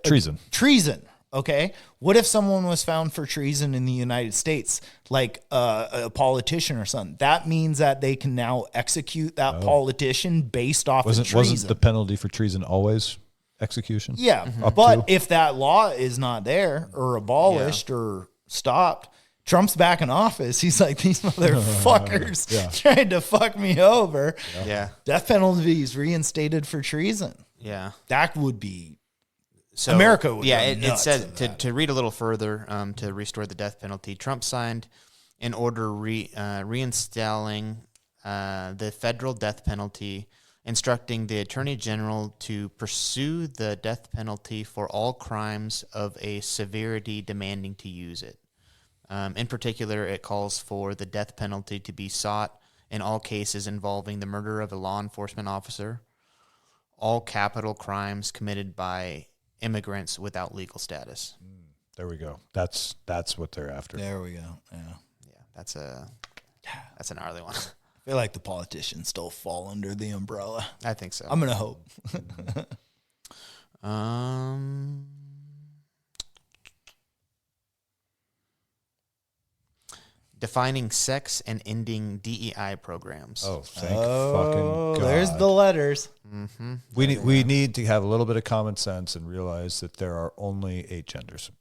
Treason. treason. Okay. What if someone was found for treason in the United States, like a politician or something? That means that they can now execute that politician based off of treason. Wasn't the penalty for treason always execution? Yeah. Up But to? if that law is not there or abolished or stopped, Trump's back in office. He's like, these motherfuckers trying to fuck me over. Yeah. Death penalty is reinstated for treason. Yeah. That would be So, America would yeah, go it nuts said in to, that. to read a little further, to restore the death penalty, Trump signed an order reinstalling the federal death penalty, instructing the attorney general to pursue the death penalty for all crimes of a severity demanding to use it. In particular, it calls for the death penalty to be sought in all cases involving the murder of a law enforcement officer, all capital crimes committed by immigrants without legal status. There we go. That's what they're after. There we go. Yeah. Yeah, that's a gnarly one. I feel like the politicians still fall under the umbrella. I think so. I'm going to hope. Defining sex and ending DEI programs. Oh, thank fucking God. There's the letters. We need to have a little bit of common sense and realize that there are only 8 genders.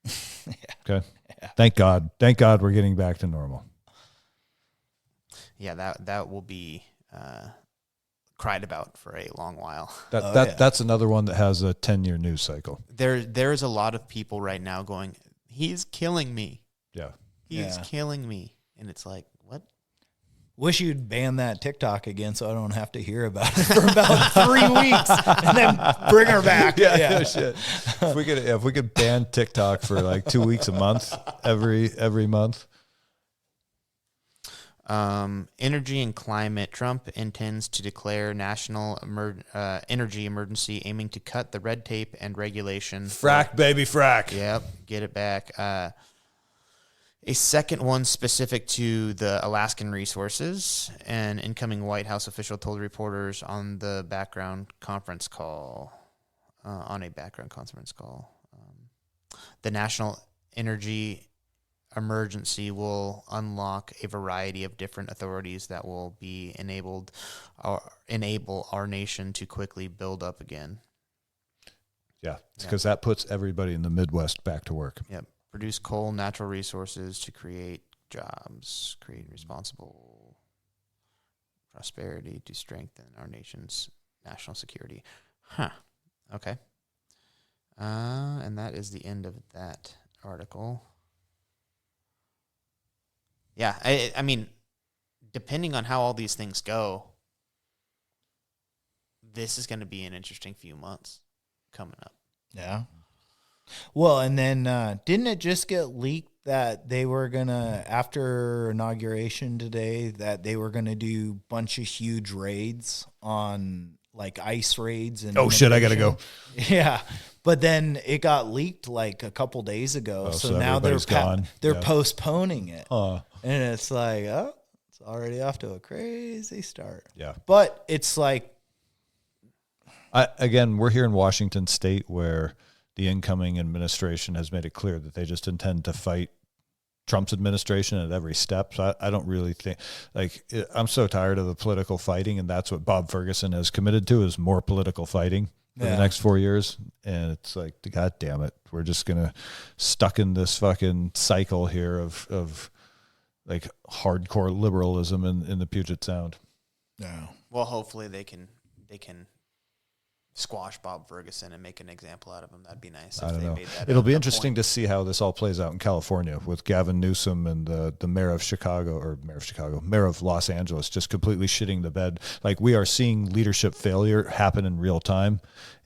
Okay. Yeah. Thank God. Thank God we're getting back to normal. Yeah, that will be cried about for a long while. That's another one that has a 10-year news cycle. There's a lot of people right now going, he's killing me. Yeah. He's killing me. And it's like, what? Wish you'd ban that TikTok again so I don't have to hear about it for about 3 weeks and then bring her back. Yeah. Shit. If we could ban TikTok for like 2 weeks a month, every month. Energy and climate. Trump intends to declare national energy emergency, aiming to cut the red tape and regulation. Frack, baby, frack. Yep, get it back. A second one specific to the Alaskan resources. An incoming White House official told reporters on a background conference call. The national energy emergency will unlock a variety of different authorities that will be enable our nation to quickly build up again. Yeah, because that puts everybody in the Midwest back to work. Yep. Produce coal, natural resources to create jobs, create responsible prosperity to strengthen our nation's national security. Huh. Okay. And that is the end of that article. Yeah, I mean, depending on how all these things go, this is going to be an interesting few months coming up. Yeah. Well, and then didn't it just get leaked that they were going to, after inauguration today, that they were going to do a bunch of huge raids on, like, ICE raids? And oh, shit, I got to go. Yeah. But then it got leaked, like, a couple days ago. So now they're postponing it. And it's like, oh, it's already off to a crazy start. Yeah. But it's like, again, we're here in Washington State where the incoming administration has made it clear that they just intend to fight Trump's administration at every step. So I don't really think, I'm so tired of the political fighting, and that's what Bob Ferguson has committed to, is more political fighting for the next 4 years. And it's like, God damn it, we're just gonna stuck in this fucking cycle here of like hardcore liberalism in the Puget Sound. no. Well, hopefully they can squash Bob Ferguson and make an example out of him. That'd be nice. I don't know. It'll be interesting to see how this all plays out in California with Gavin Newsom and the mayor of Los Angeles just completely shitting the bed. Like, we are seeing leadership failure happen in real time,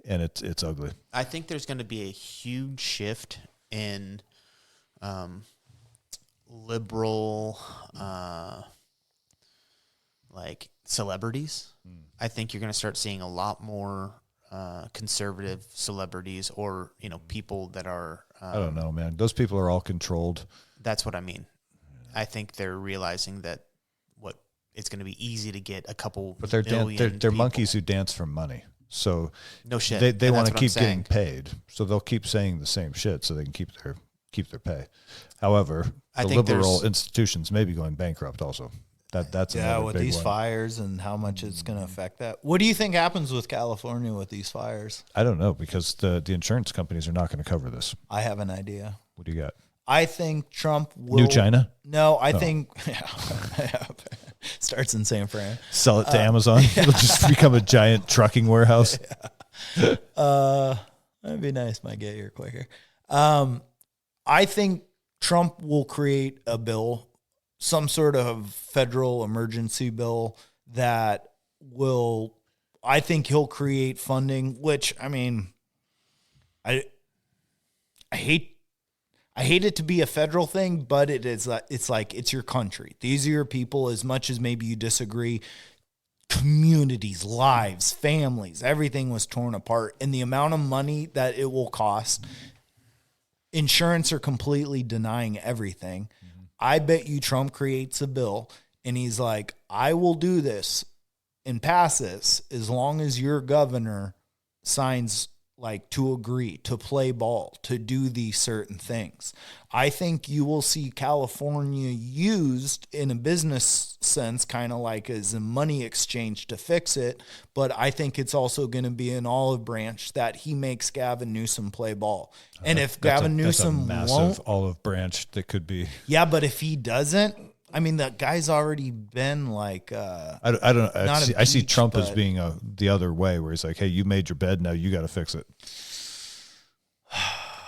and it's ugly. I think there's going to be a huge shift in liberal like celebrities. I think you're going to start seeing a lot more conservative celebrities, or people that are I don't know, man. Those people are all controlled. That's what I mean. I think they're realizing that it's going to be easy to get a couple. But they're monkeys who dance for money. So No shit. They And want to that's what I'm keep getting saying. paid. So they'll keep saying the same shit so they can keep their pay. However, I the think liberal there's- institutions may be going bankrupt also. That's Yeah, another with big these one. fires and how much it's going to affect that. What do you think happens with California with these fires? I don't know because the insurance companies are not going to cover this. I have an idea. What do you got? I think Trump will. New China? No, I think. Starts in San Fran. Sell it to Amazon. It'll just become a giant trucking warehouse. That'd be nice. Might get here quicker. I think Trump will create a bill, some sort of federal emergency bill that will. I think he'll create funding. Which I mean, I hate it to be a federal thing, but it's like it's your country. These are your people. As much as maybe you disagree, communities, lives, families, everything was torn apart, and the amount of money that it will cost. Insurance are completely denying everything. Mm-hmm. I bet you Trump creates a bill, and he's like, "I will do this and pass this as long as your governor signs." Like to agree, to play ball, to do these certain things. I think you will see California used in a business sense, kind of like as a money exchange to fix it. But I think it's also going to be an olive branch that he makes Gavin Newsom play ball. And if Gavin Newsom that's a won't, massive olive branch that could be. yeah, but if he doesn't, I mean, that guy's already been like, I don't. I see Trump as being the other way, where he's like, "Hey, you made your bed, now you got to fix it."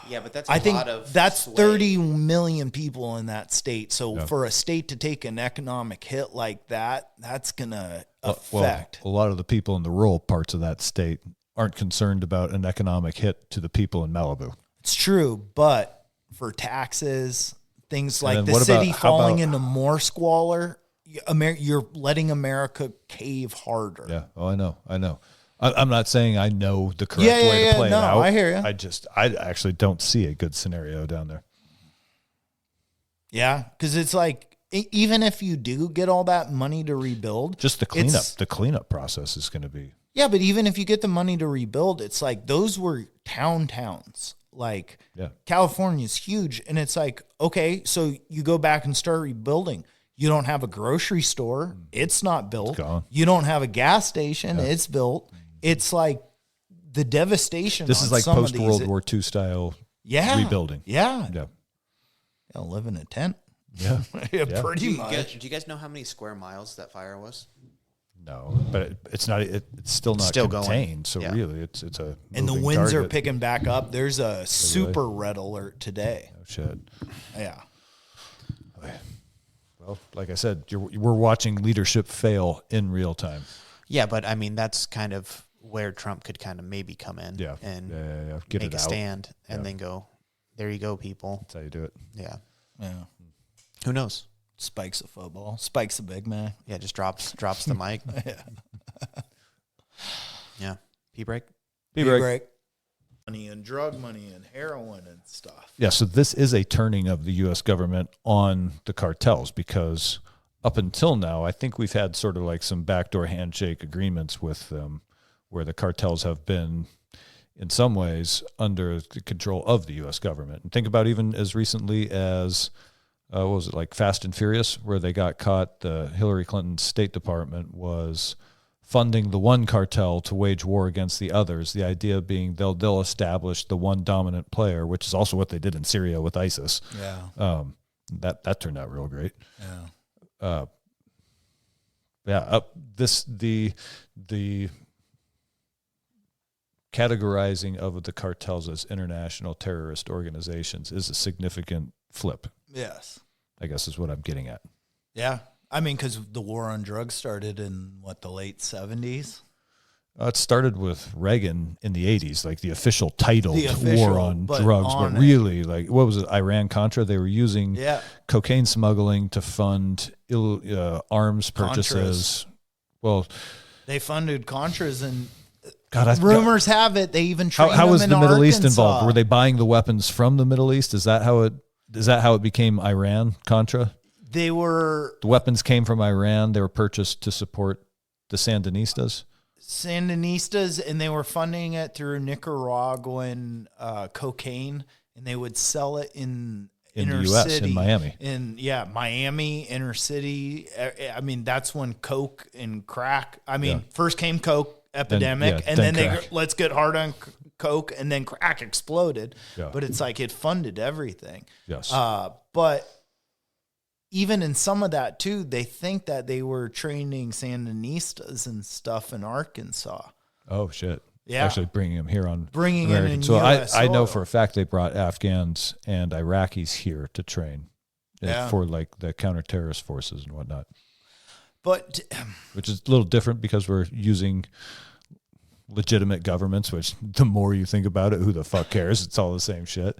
Yeah, but that's I think lot of that's sway. 30 million people in that state. So for a state to take an economic hit like that, that's going to affect. Well, a lot of the people in the rural parts of that state aren't concerned about an economic hit to the people in Malibu. It's true, but for taxes, things like then the what city about- how falling about- into more squalor, you're letting America cave harder. Yeah. Oh, I know. I'm not saying I know the correct way to play no, it out. I hear you. I actually don't see a good scenario down there. Yeah, because it's like, even if you do get all that money to rebuild, Just the cleanup process is going to be. yeah, but even if you get the money to rebuild, it's like those were towns. Like California's huge. And it's like, okay, so you go back and start rebuilding. You don't have a grocery store. It's not built. It's gone. You don't have a gas station. It's built. It's like the devastation. This is like some post of these, World War II style rebuilding. Yeah. Yeah. I'll live in a tent. Yeah. Pretty much. Do you guys know how many square miles that fire was? No, but it's not. It's still not Still going. contained. So Yeah. really, it's a. And the moving winds are target. picking back up. There's a super red alert today. Oh, shit. Yeah. Well, like I said, we're watching leadership fail in real time. Yeah, but I mean that's kind of where Trump could kind of maybe come in and Get make it a out. stand and then go, there you go, people. That's how you do it. Yeah. Yeah. Who knows? Spikes a football. Spikes a big man. Yeah, just drops the mic. Yeah. Pee break. Be right. Money and drug money and heroin and stuff. Yeah, so this is a turning of the U.S. government on the cartels because up until now, I think we've had sort of like some backdoor handshake agreements with them where the cartels have been, in some ways, under the control of the U.S. government. And think about even as recently as, what was it, like Fast and Furious, where they got caught, the Hillary Clinton State Department was funding the one cartel to wage war against the others. The idea being they'll establish the one dominant player, which is also what they did in Syria with ISIS. Yeah. That turned out real great. Yeah. The categorizing of the cartels as international terrorist organizations is a significant flip, Yes. I guess is what I'm getting at. Yeah. I mean, because the war on drugs started in the late 70s? It started with Reagan in the 80s, like the official titled The official, war on but drugs, on but really, like, what was it, Iran-Contra? They were using cocaine smuggling to fund arms purchases. Well, they funded Contras, and God, rumors have it they even trained how them was in the Middle East Arkansas. involved? Were they buying the weapons from the Middle East? Is that how it became Iran-Contra? They were. The weapons came from Iran. They were purchased to support the Sandinistas. Sandinistas, and they were funding it through Nicaraguan cocaine, and they would sell it in inner the U.S., city, in Miami. Miami, inner city. I mean, that's when coke and crack. I mean, first came coke epidemic, and then let's get hard on coke, and then crack exploded. Yeah. But it's like it funded everything. Yes. But even in some of that too, they think that they were training Sandinistas and stuff in Arkansas. Oh shit. Yeah. Actually bringing them here on Bringing American. in So US I know soil. for a fact they brought Afghans and Iraqis here to train for like the counter-terrorist forces and whatnot. But Which is a little different because we're using legitimate governments, which the more you think about it, who the fuck cares? It's all the same shit.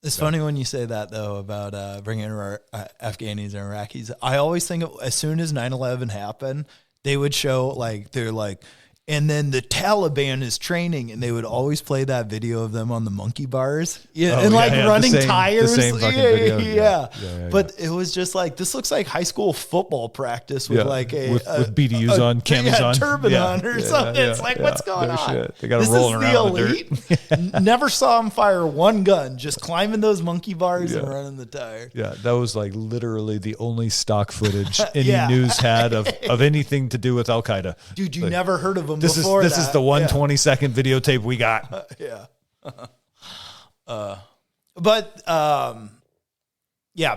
it's funny when you say that, though, about bringing in Afghanis and Iraqis. I always think as soon as 9/11 happened, they would show, like, they're like, and then the Taliban is training, and they would always play that video of them on the monkey bars, running tires. The same fucking video. Yeah. But it was just like, this looks like high school football practice with like with BDUs on, camis on, turban on or something. It's like, what's going on? Shit. They got to roll around in the dirt. Never saw them fire one gun, just climbing those monkey bars and running the tire. Yeah, that was like literally the only stock footage any news had of anything to do with Al Qaeda. Dude, you never heard of them This before. This is the 120-second videotape we got.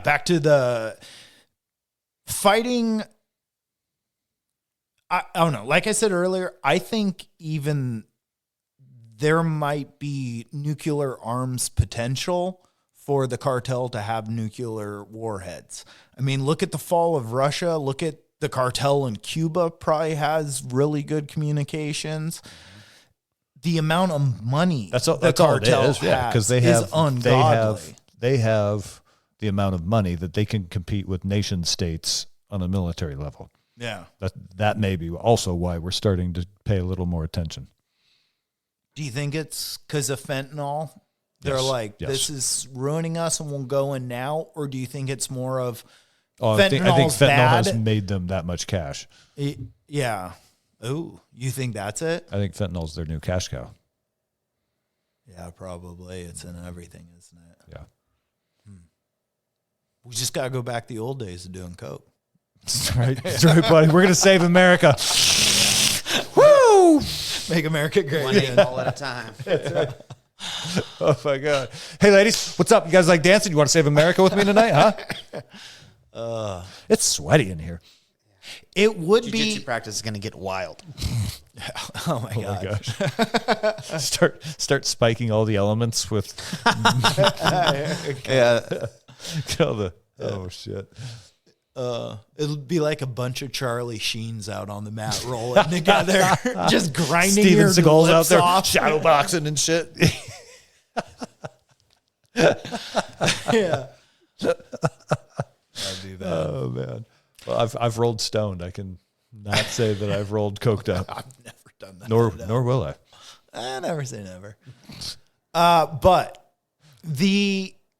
Back to the fighting. I don't know. Like I said earlier, I think even there might be nuclear arms potential for the cartel to have nuclear warheads. I mean, look at the fall of Russia. Look at the cartel in Cuba probably has really good communications. The amount of money that's all it is, because they have ungodly. They have the amount of money that they can compete with nation states on a military level. Yeah, that may be also why we're starting to pay a little more attention. Do you think it's because of fentanyl? They're this is ruining us and we'll go in now, or do you think it's more of I think fentanyl has made them that much cash. Yeah. Oh, you think that's it? I think fentanyl's their new cash cow. Yeah, probably. It's in everything, isn't it? Yeah. We just got to go back the old days of doing coke. That's right. That's right, buddy. We're going to save America. Woo! Make America great One again. ball at a time. That's right. Oh, my God. Hey, ladies, what's up? You guys like dancing? You want to save America with me tonight, huh? It's sweaty in here. It would Jiu-jitsu be practice is going to get wild. Oh my gosh. Start spiking all the elements with oh shit. It'll be like a bunch of Charlie Sheens out on the mat rolling together, just grinding Steven your Seagal's out lips there off. shadow boxing and shit. Yeah. I'll do that. Oh man. Well, I've rolled stoned. I can not say that I've rolled coked up. I've never done that. Nor will I. I never say never. But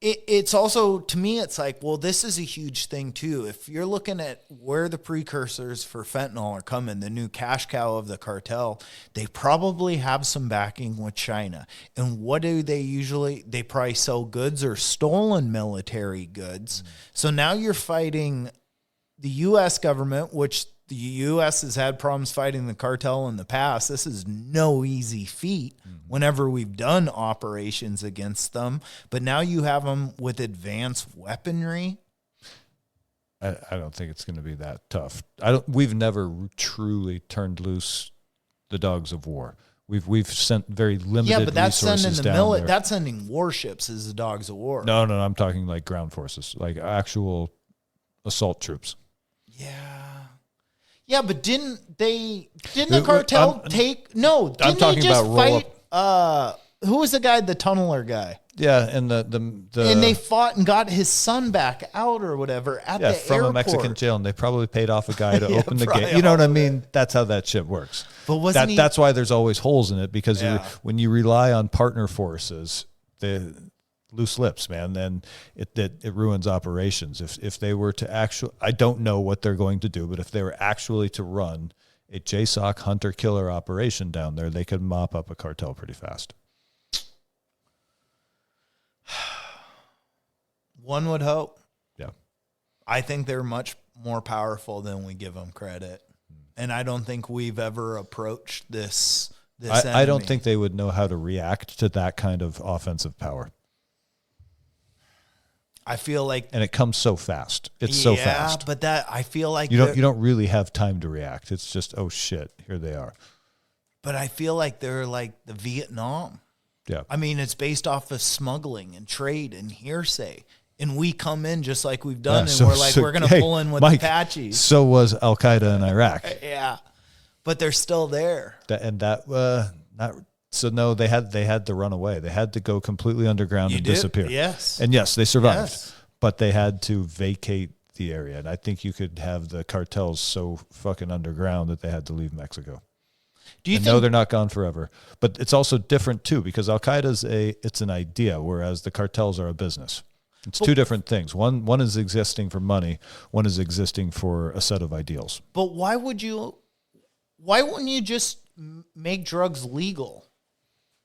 it's also, to me, it's like, well, this is a huge thing too. If you're looking at where the precursors for fentanyl are coming, the new cash cow of the cartel, they probably have some backing with China. And what do they usually? They probably sell goods or stolen military goods. So now you're fighting the U.S. government, which the U.S. has had problems fighting the cartel in the past. This is no easy feat whenever we've done operations against them. But now you have them with advanced weaponry. I don't think it's going to be that tough. We've never truly turned loose the dogs of war. We've sent very limited but that's resources sending down there. that's sending warships as the dogs of war. No, I'm talking like ground forces, like actual assault troops. Yeah, but didn't the cartel take? No, didn't I'm talking they just about roll fight? Who was the guy, the tunneler guy? Yeah, and the And they fought and got his son back out or whatever at the from airport. a Mexican jail, and they probably paid off a guy to open the probably gate. You know what I all of mean? That's how that shit works. But wasn't that's why there's always holes in it, because when you rely on partner forces, the loose lips, man, then it ruins operations. If they were to I don't know what they're going to do, but if they were actually to run a JSOC hunter-killer operation down there, they could mop up a cartel pretty fast. One would hope. Yeah. I think they're much more powerful than we give them credit. And I don't think we've ever approached this I don't think they would know how to react to that kind of offensive power. I feel like, and it comes so fast. It's so fast. But that I feel like you don't really have time to react. It's just, oh shit, here they are. But I feel like they're like the Vietnam. Yeah. I mean, it's based off of smuggling and trade and hearsay. And we come in just like we've done, and we're like, we're going to pull in with Mike, Apaches. So was Al-Qaeda in Iraq. Yeah. But they're still there. No, they had to run away. They had to go completely underground and disappear. Yes. And yes, they survived. Yes. But they had to vacate the area. And I think you could have the cartels so fucking underground that they had to leave Mexico. Do you think? No, they're not gone forever. But it's also different too, because Al-Qaeda's it's an idea, whereas the cartels are a business. It's two different things. One is existing for money. One is existing for a set of ideals. But why wouldn't you just make drugs legal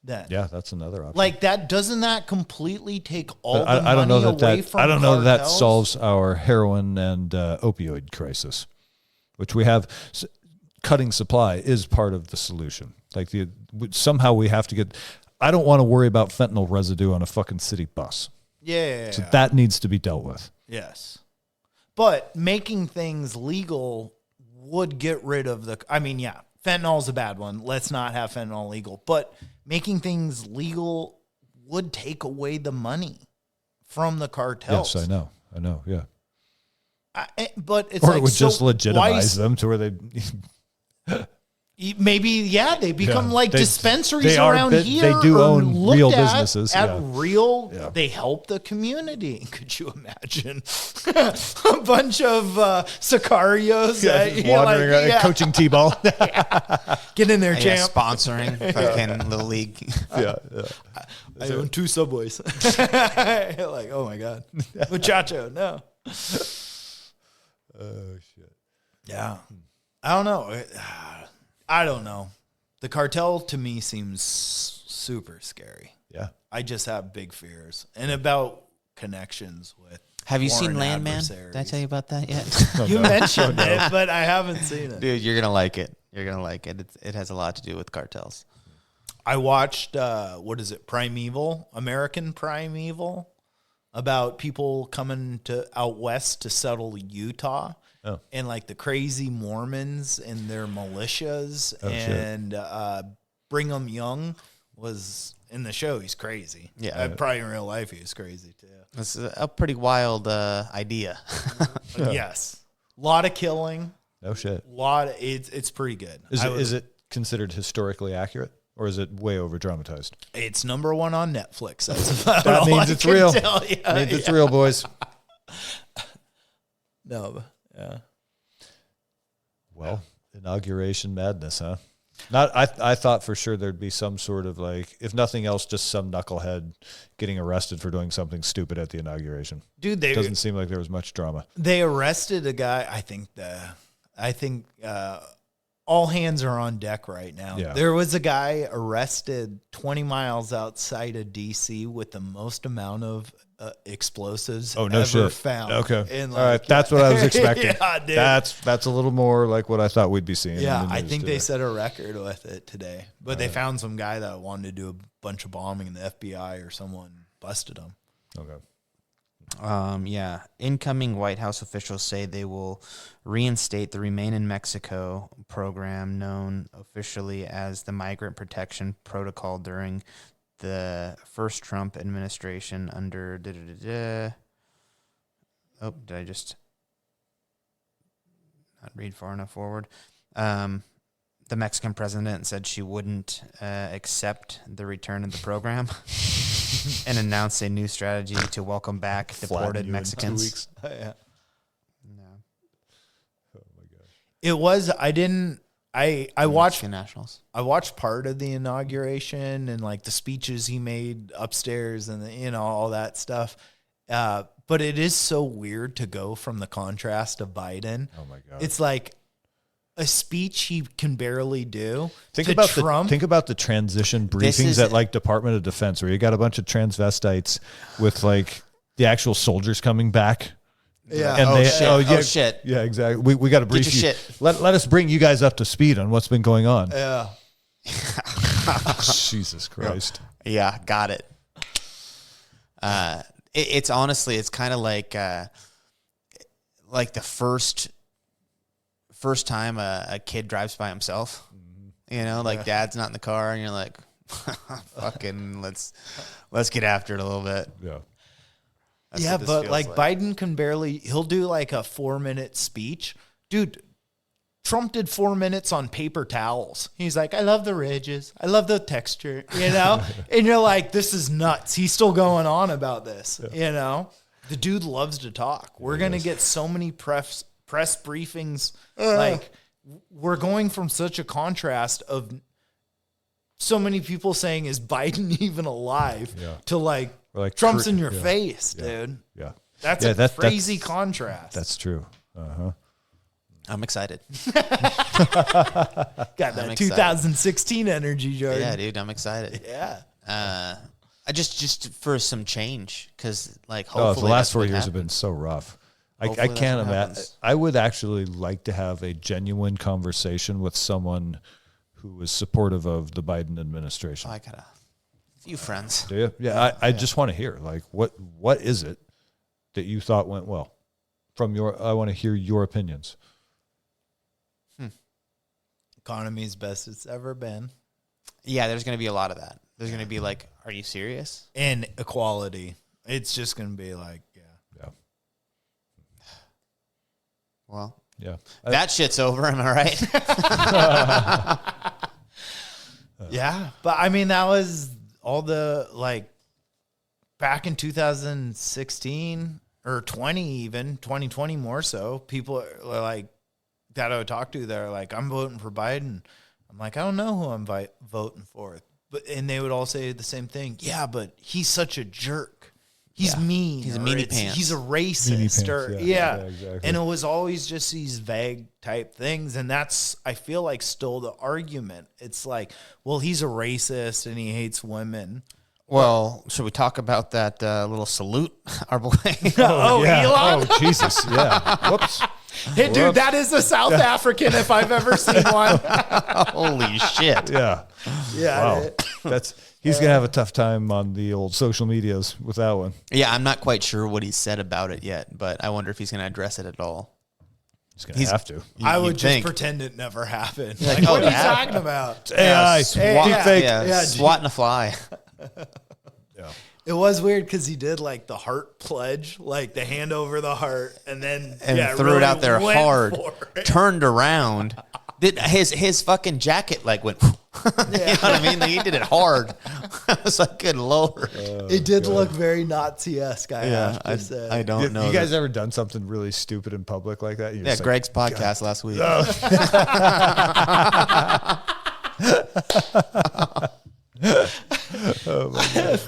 then? Yeah, that's another option. Like that, doesn't that completely take all the I don't know money that away from I don't know that cartels? solves our heroin and opioid crisis, which we have. Cutting supply is part of the solution. Like somehow we have to get. I don't want to worry about fentanyl residue on a fucking city bus. Yeah. So that needs to be dealt with. Yes. But making things legal would get rid of fentanyl's a bad one. Let's not have fentanyl legal. But making things legal would take away the money from the cartels. Yes, I know, yeah. But it's or it would just legitimize them to where they... Maybe, they become dispensaries they around here. They do own real businesses. They help the community. Could you imagine a bunch of Sicarios wandering around, coaching T-ball? Get in there, champ. Sponsoring fucking the league. I own 2 Subways. Like, oh my God. Muchacho, no. Oh, shit. Yeah. I don't know. The cartel to me seems super scary. Yeah. I just have big fears and about connections with. Have you seen Landman? Did I tell you about that yet? You mentioned it, but I haven't seen it. Dude, you're going to like it. You're going to like it. It has a lot to do with cartels. I watched, Primeval, American Primeval, about people coming out west to settle Utah. Oh. And like the crazy Mormons and their militias Brigham Young was in the show. He's crazy. Yeah. Probably in real life, he was crazy too. It's a pretty wild idea. Yes. A lot of killing. No shit. It's pretty good. Is it considered historically accurate? Or is it way over dramatized? It's number 1 on Netflix. That's about that all means I it's can real. tell you. That means it's real, boys. No, yeah. Well, inauguration madness, huh? I thought for sure there'd be some sort of if nothing else, just some knucklehead getting arrested for doing something stupid at the inauguration. Dude, it doesn't seem like there was much drama. They arrested a guy. I think all hands are on deck right now. Yeah. There was a guy arrested 20 miles outside of DC with the most amount of explosives ever found. Okay. All right. That's what I was expecting. Yeah, dude. That's a little more like what I thought we'd be seeing. Yeah, in the I news think today. they set a record with it today. But they found some guy that wanted to do a bunch of bombing, and the FBI or someone busted him. Okay. Incoming White House officials say they will reinstate the Remain in Mexico program, known officially as the Migrant Protection Protocol, during the first Trump administration under did I just not read far enough forward? The Mexican president said she wouldn't accept the return of the program and announced a new strategy to welcome back deported Mexicans. Yeah. No. Oh my gosh. It was. I watched Mexican nationals. I watched part of the inauguration and like the speeches he made upstairs and all that stuff. But it is so weird to go from the contrast of Biden. Oh my God. It's like a speech he can barely do. Think to about Trump. think about the transition This briefings is- at like Department of Defense, where you got a bunch of transvestites with like the actual soldiers coming back. Yeah. And Shit. Yeah, exactly. We got to brief your you. shit. Let us bring you guys up to speed on what's been going on. Yeah. Jesus Christ. Yeah, got it. It's honestly, it's kind of like the first time a kid drives by himself. You know, like dad's not in the car, and you're like, fucking, let's get after it a little bit. Yeah. That's Yeah, what this but feels like Biden can barely, he'll do like a 4-minute speech. Dude, Trump did 4 minutes on paper towels. He's like, I love the ridges. I love the texture, you know? And you're like, this is nuts. He's still going on about this, you know? The dude loves to talk. We're going to get so many press briefings. Like, we're going from such a contrast of so many people saying, is Biden even alive? Yeah. To like Trump's in your face, dude. Yeah. That's Yeah, a crazy contrast. That's true. Uh-huh. I'm excited. Got that 2016 energy, Jordan. Yeah, dude, I'm excited. Yeah. I just for some change, because like Oh, hopefully the last that's 4 what years have been happens. so rough. I Hopefully that's can't what imagine. happens. I would actually like to have a genuine conversation with someone who is supportive of the Biden administration. I got a few friends. Do you? Yeah, I just want to hear, like, what is it that you thought went well? I want to hear your opinions. Economy's best it's ever been. Yeah, there's going to be a lot of that. There's going to be like, are you serious? And equality. It's just going to be like, Yeah. Well, Yeah. that shit's over. Am I right? yeah. But I mean, that was all the, like, back in 2016 or 2020 more so, people are like, that I would talk to, they're like, I'm voting for Biden. I'm like, I don't know who I'm voting for. And they would all say the same thing. Yeah, but he's such a jerk. He's mean. He's a or meanie it's- pants. He's a racist. Meanie or, pants, yeah. yeah, exactly. And it was always just these vague type things. And that's, I feel like, still the argument. It's like, well, he's a racist and he hates women. Well, should we talk about that little salute our boy? Oh, yeah. Elon? Oh, Jesus. Yeah. Whoops. Hey, dude, that is a South African if I've ever seen one. Holy shit. Yeah. Yeah. Wow. He's going to have a tough time on the old social medias with that one. Yeah, I'm not quite sure what he said about it yet, but I wonder if he's going to address it at all. He's going to have to. I would You'd just think. pretend it never happened. Like, Like, oh, what are you that- talking about? AI. swat, yeah, fake. yeah, swatting a fly. Yeah. It was weird because he did like the heart pledge, like the hand over the heart, and then Threw really it out there went hard, for it. turned around. Did his fucking jacket like went? You know what I mean? Like, he did it hard. I was like, good lord. It did look very Nazi-esque. I have to say. I don't know. You guys ever done something really stupid in public like that? You're Yeah, just like, Greg's podcast last week.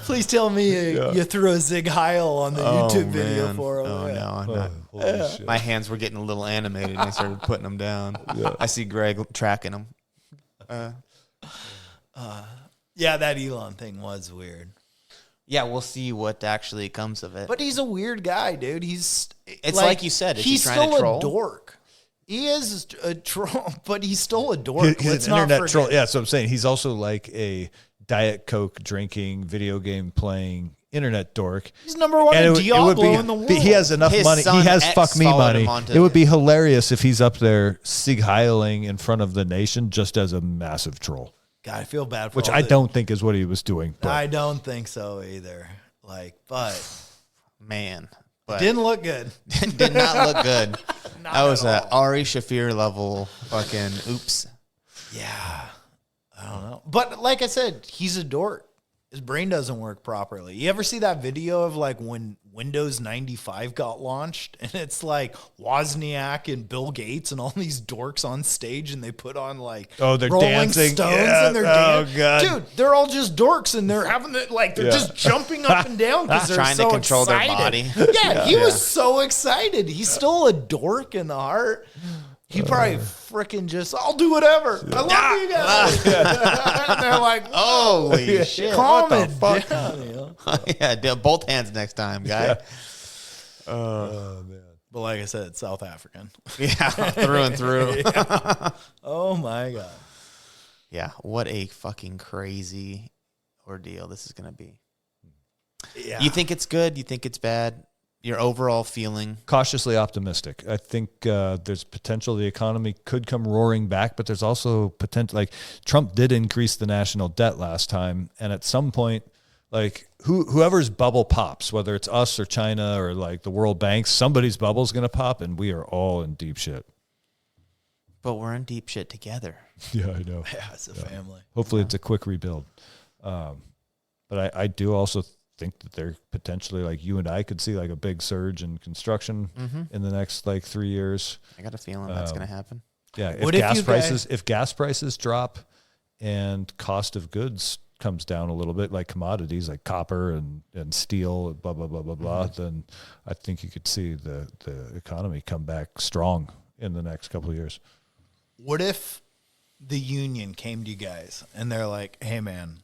Please tell me you threw a Zig Heil on the YouTube video man. for him. Oh Yeah. no, I'm not. holy shit. My hands were getting a little animated, and I started putting them down. I see Greg tracking them. Yeah, that Elon thing was weird. Yeah, we'll see what actually comes of it. But he's a weird guy, dude. It's like you said, is he he's trying to still troll? a dork. He is a troll, but he's still a dork. He's Let's an not internet forget. troll. Yeah, so I'm saying he's also like a Diet Coke drinking, video game playing internet dork. He's number one in Diablo in the world. He has enough His money. He son has X fuck me followed money. him onto It would it. be hilarious if he's up there sig heiling in front of the nation just as a massive troll, God, I feel bad for which all I the- don't think is what he was doing. But I don't think so either. Like, but Man, but didn't look good. did not look good. Not That was at a all. Ari Shafir level fucking oops. Yeah, I don't know. But like I said, he's a dork. His brain doesn't work properly. You ever see that video of like when Windows 95 got launched and it's like Wozniak and Bill Gates and all these dorks on stage and they put on like Oh, they're Rolling dancing. Stones Yeah. and they're Oh, dancing. God. Dude, they're all just dorks and they're having it like they're Yeah. just jumping up and down because they're Trying to so control their excited. body. Yeah, he was so excited. He's still a dork in the heart. He probably freaking just, I'll do whatever. I love you guys. And they're like, Holy shit. calm What it the fuck? down. You know? Yeah, both hands next time, guy. Oh man. But like I said, it's South African. Yeah, through and through. Oh my God. Yeah, what a fucking crazy ordeal this is going to be. Yeah. You think it's good? You think it's bad? Your overall feeling? Cautiously optimistic. I think there's potential the economy could come roaring back, but there's also potential. Like Trump did increase the national debt last time, and at some point, like whoever's bubble pops, whether it's us or China or like the World Bank, somebody's bubble's going to pop, and we are all in deep shit. But we're in deep shit together. Yeah, I know. Yeah, it's a family. Hopefully, it's a quick rebuild. But I do also think that there potentially, like you and I could see like a big surge in construction in the next like 3 years. I got a feeling that's going to happen. Yeah, if What if gas you prices if gas prices drop and cost of goods comes down a little bit, like commodities like copper and steel, blah blah blah blah blah, then I think you could see the economy come back strong in the next couple of years. What if the union came to you guys and they're like, hey man,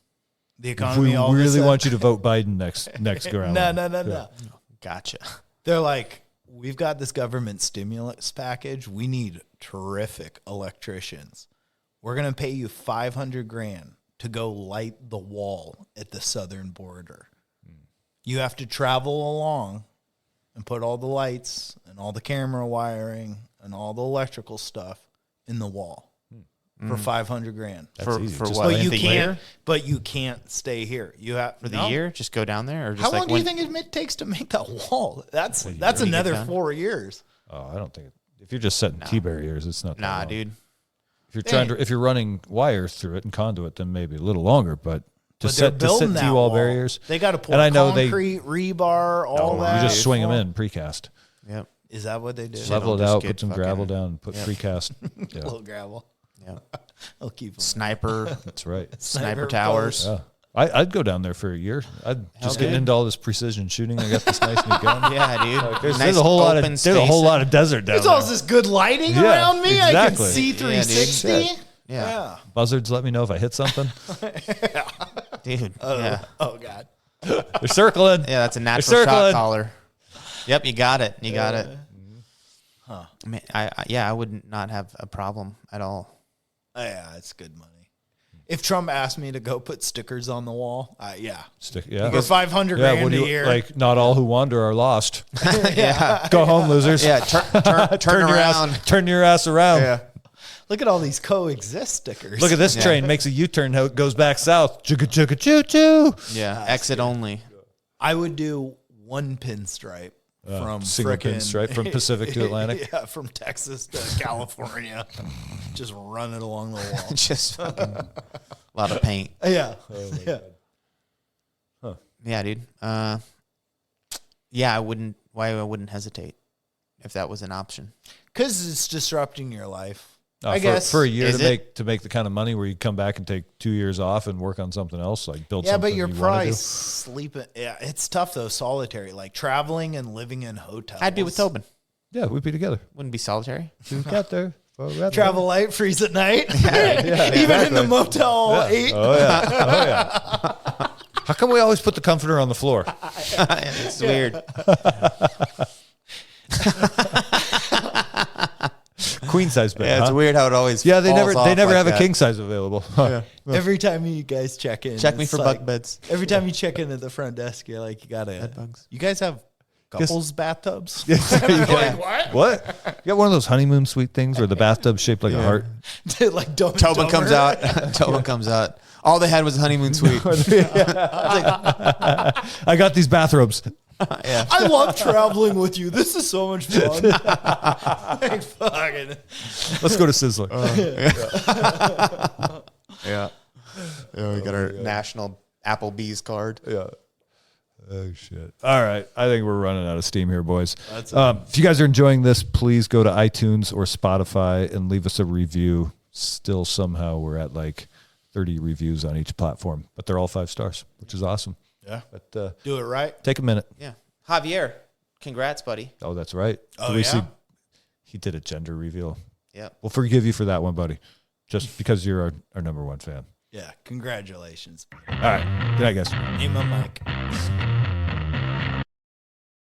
the economy We all of a really sudden- want you to vote Biden next go round. No. Gotcha. They're like, we've got this government stimulus package. We need terrific electricians. We're going to pay you $500,000 to go light the wall at the southern border. You have to travel along and put all the lights and all the camera wiring and all the electrical stuff in the wall for $500,000. For easy. for Just what? But you the can't. year? But you can't stay here. You have For the year? Just go down there? Or just How like long do you think it takes to make that wall? That's another done? 4 years. Oh, I don't think if you're just setting T barriers, it's not. that Nah, long. dude. If you're running wires through it and conduit, then maybe a little longer. But to But they're set building that T-wall wall. barriers, They got to pour and I know concrete, rebar, all that. you just swing them in precast, Yep. Is that what they do? level it just out, get put some fucking- gravel down, put precast. A Yeah, little gravel. Yep. I'll keep them. Sniper. that's right. Sniper towers. Yeah. I'd go down there for a year. I'd just get dude. into all this precision shooting. I got this nice new gun. Yeah, dude. There's, Nice a whole lot of open there's a whole space. lot of desert down There's all there. this good lighting Yeah, around me. I can exactly. see Yeah, dude. 360. Yeah. Yeah. Buzzards, let me know if I hit something. Dude. Yeah. Oh God. They're circling. Yeah, that's a natural circling. shot caller. Yep, you got it. You got it. Man, I would not have a problem at all. Oh, yeah, it's good money. If Trump asked me to go put stickers on the wall, yeah. Yeah. For $500,000 a year. Like, not all who wander are lost. Yeah. Go home, losers. Yeah, turn your around. Turn your ass around. Yeah. Look at all these coexist stickers. Look at this train. Makes a U-turn. Goes back south. Chugga chugga choo choo. Yeah, exit only. I would do one pinstripe from Single frickin' pinstripe from Pacific to Atlantic. Yeah, from Texas to California. Just run it along the wall. Just fucking a lot of paint. Yeah. Yeah, dude. Yeah, I wouldn't. Why I wouldn't hesitate if that was an option. Because it's disrupting your life. I for, guess. for a year Is to make the kind of money where you come back and take 2 years off and work on something else, like build Yeah, something but you're you wanna probably do. sleeping. Yeah, it's tough though, solitary. Like traveling and living in hotels. I'd be with Tobin. Yeah, we'd be together. Wouldn't be solitary. We got there. Travel light, freeze at night. Yeah, Even in the Motel 8. Oh yeah. Oh yeah. How come we always put the comforter on the floor? It's weird. Queen size bed. Yeah, it's huh? weird how it always. Yeah, they falls never off like have a that. king size available. Huh. Every time you guys check in. Check me it's for like- bunk beds. Every time you check in at the front desk, you're like, you gotta. bugs. You guys have couples bathtubs? What? You got one of those honeymoon suite things where the bathtub's shaped like a heart? Like Dumb and Tobin comes Dumber? out. Tobin comes out. All they had was a honeymoon suite. I got these bathrobes. Yeah. I love traveling with you. This is so much fun. Like, fucking. Let's go to Sizzler. Yeah. Yeah, we got our national Applebee's card. Yeah. Oh shit! All right, I think we're running out of steam here, boys. If you guys are enjoying this, please go to iTunes or Spotify and leave us a review. Still, somehow we're at like 30 reviews on each platform, but they're all 5 stars, which is awesome. Yeah. But Do it right. take a minute. Yeah. Javier, congrats, buddy. Oh, that's right. Oh, Did we yeah? see? He did a gender reveal. Yep. We'll forgive you for that one, buddy, just because you're our number one fan. Yeah. Congratulations. All right. Good night, guys. Name a mic.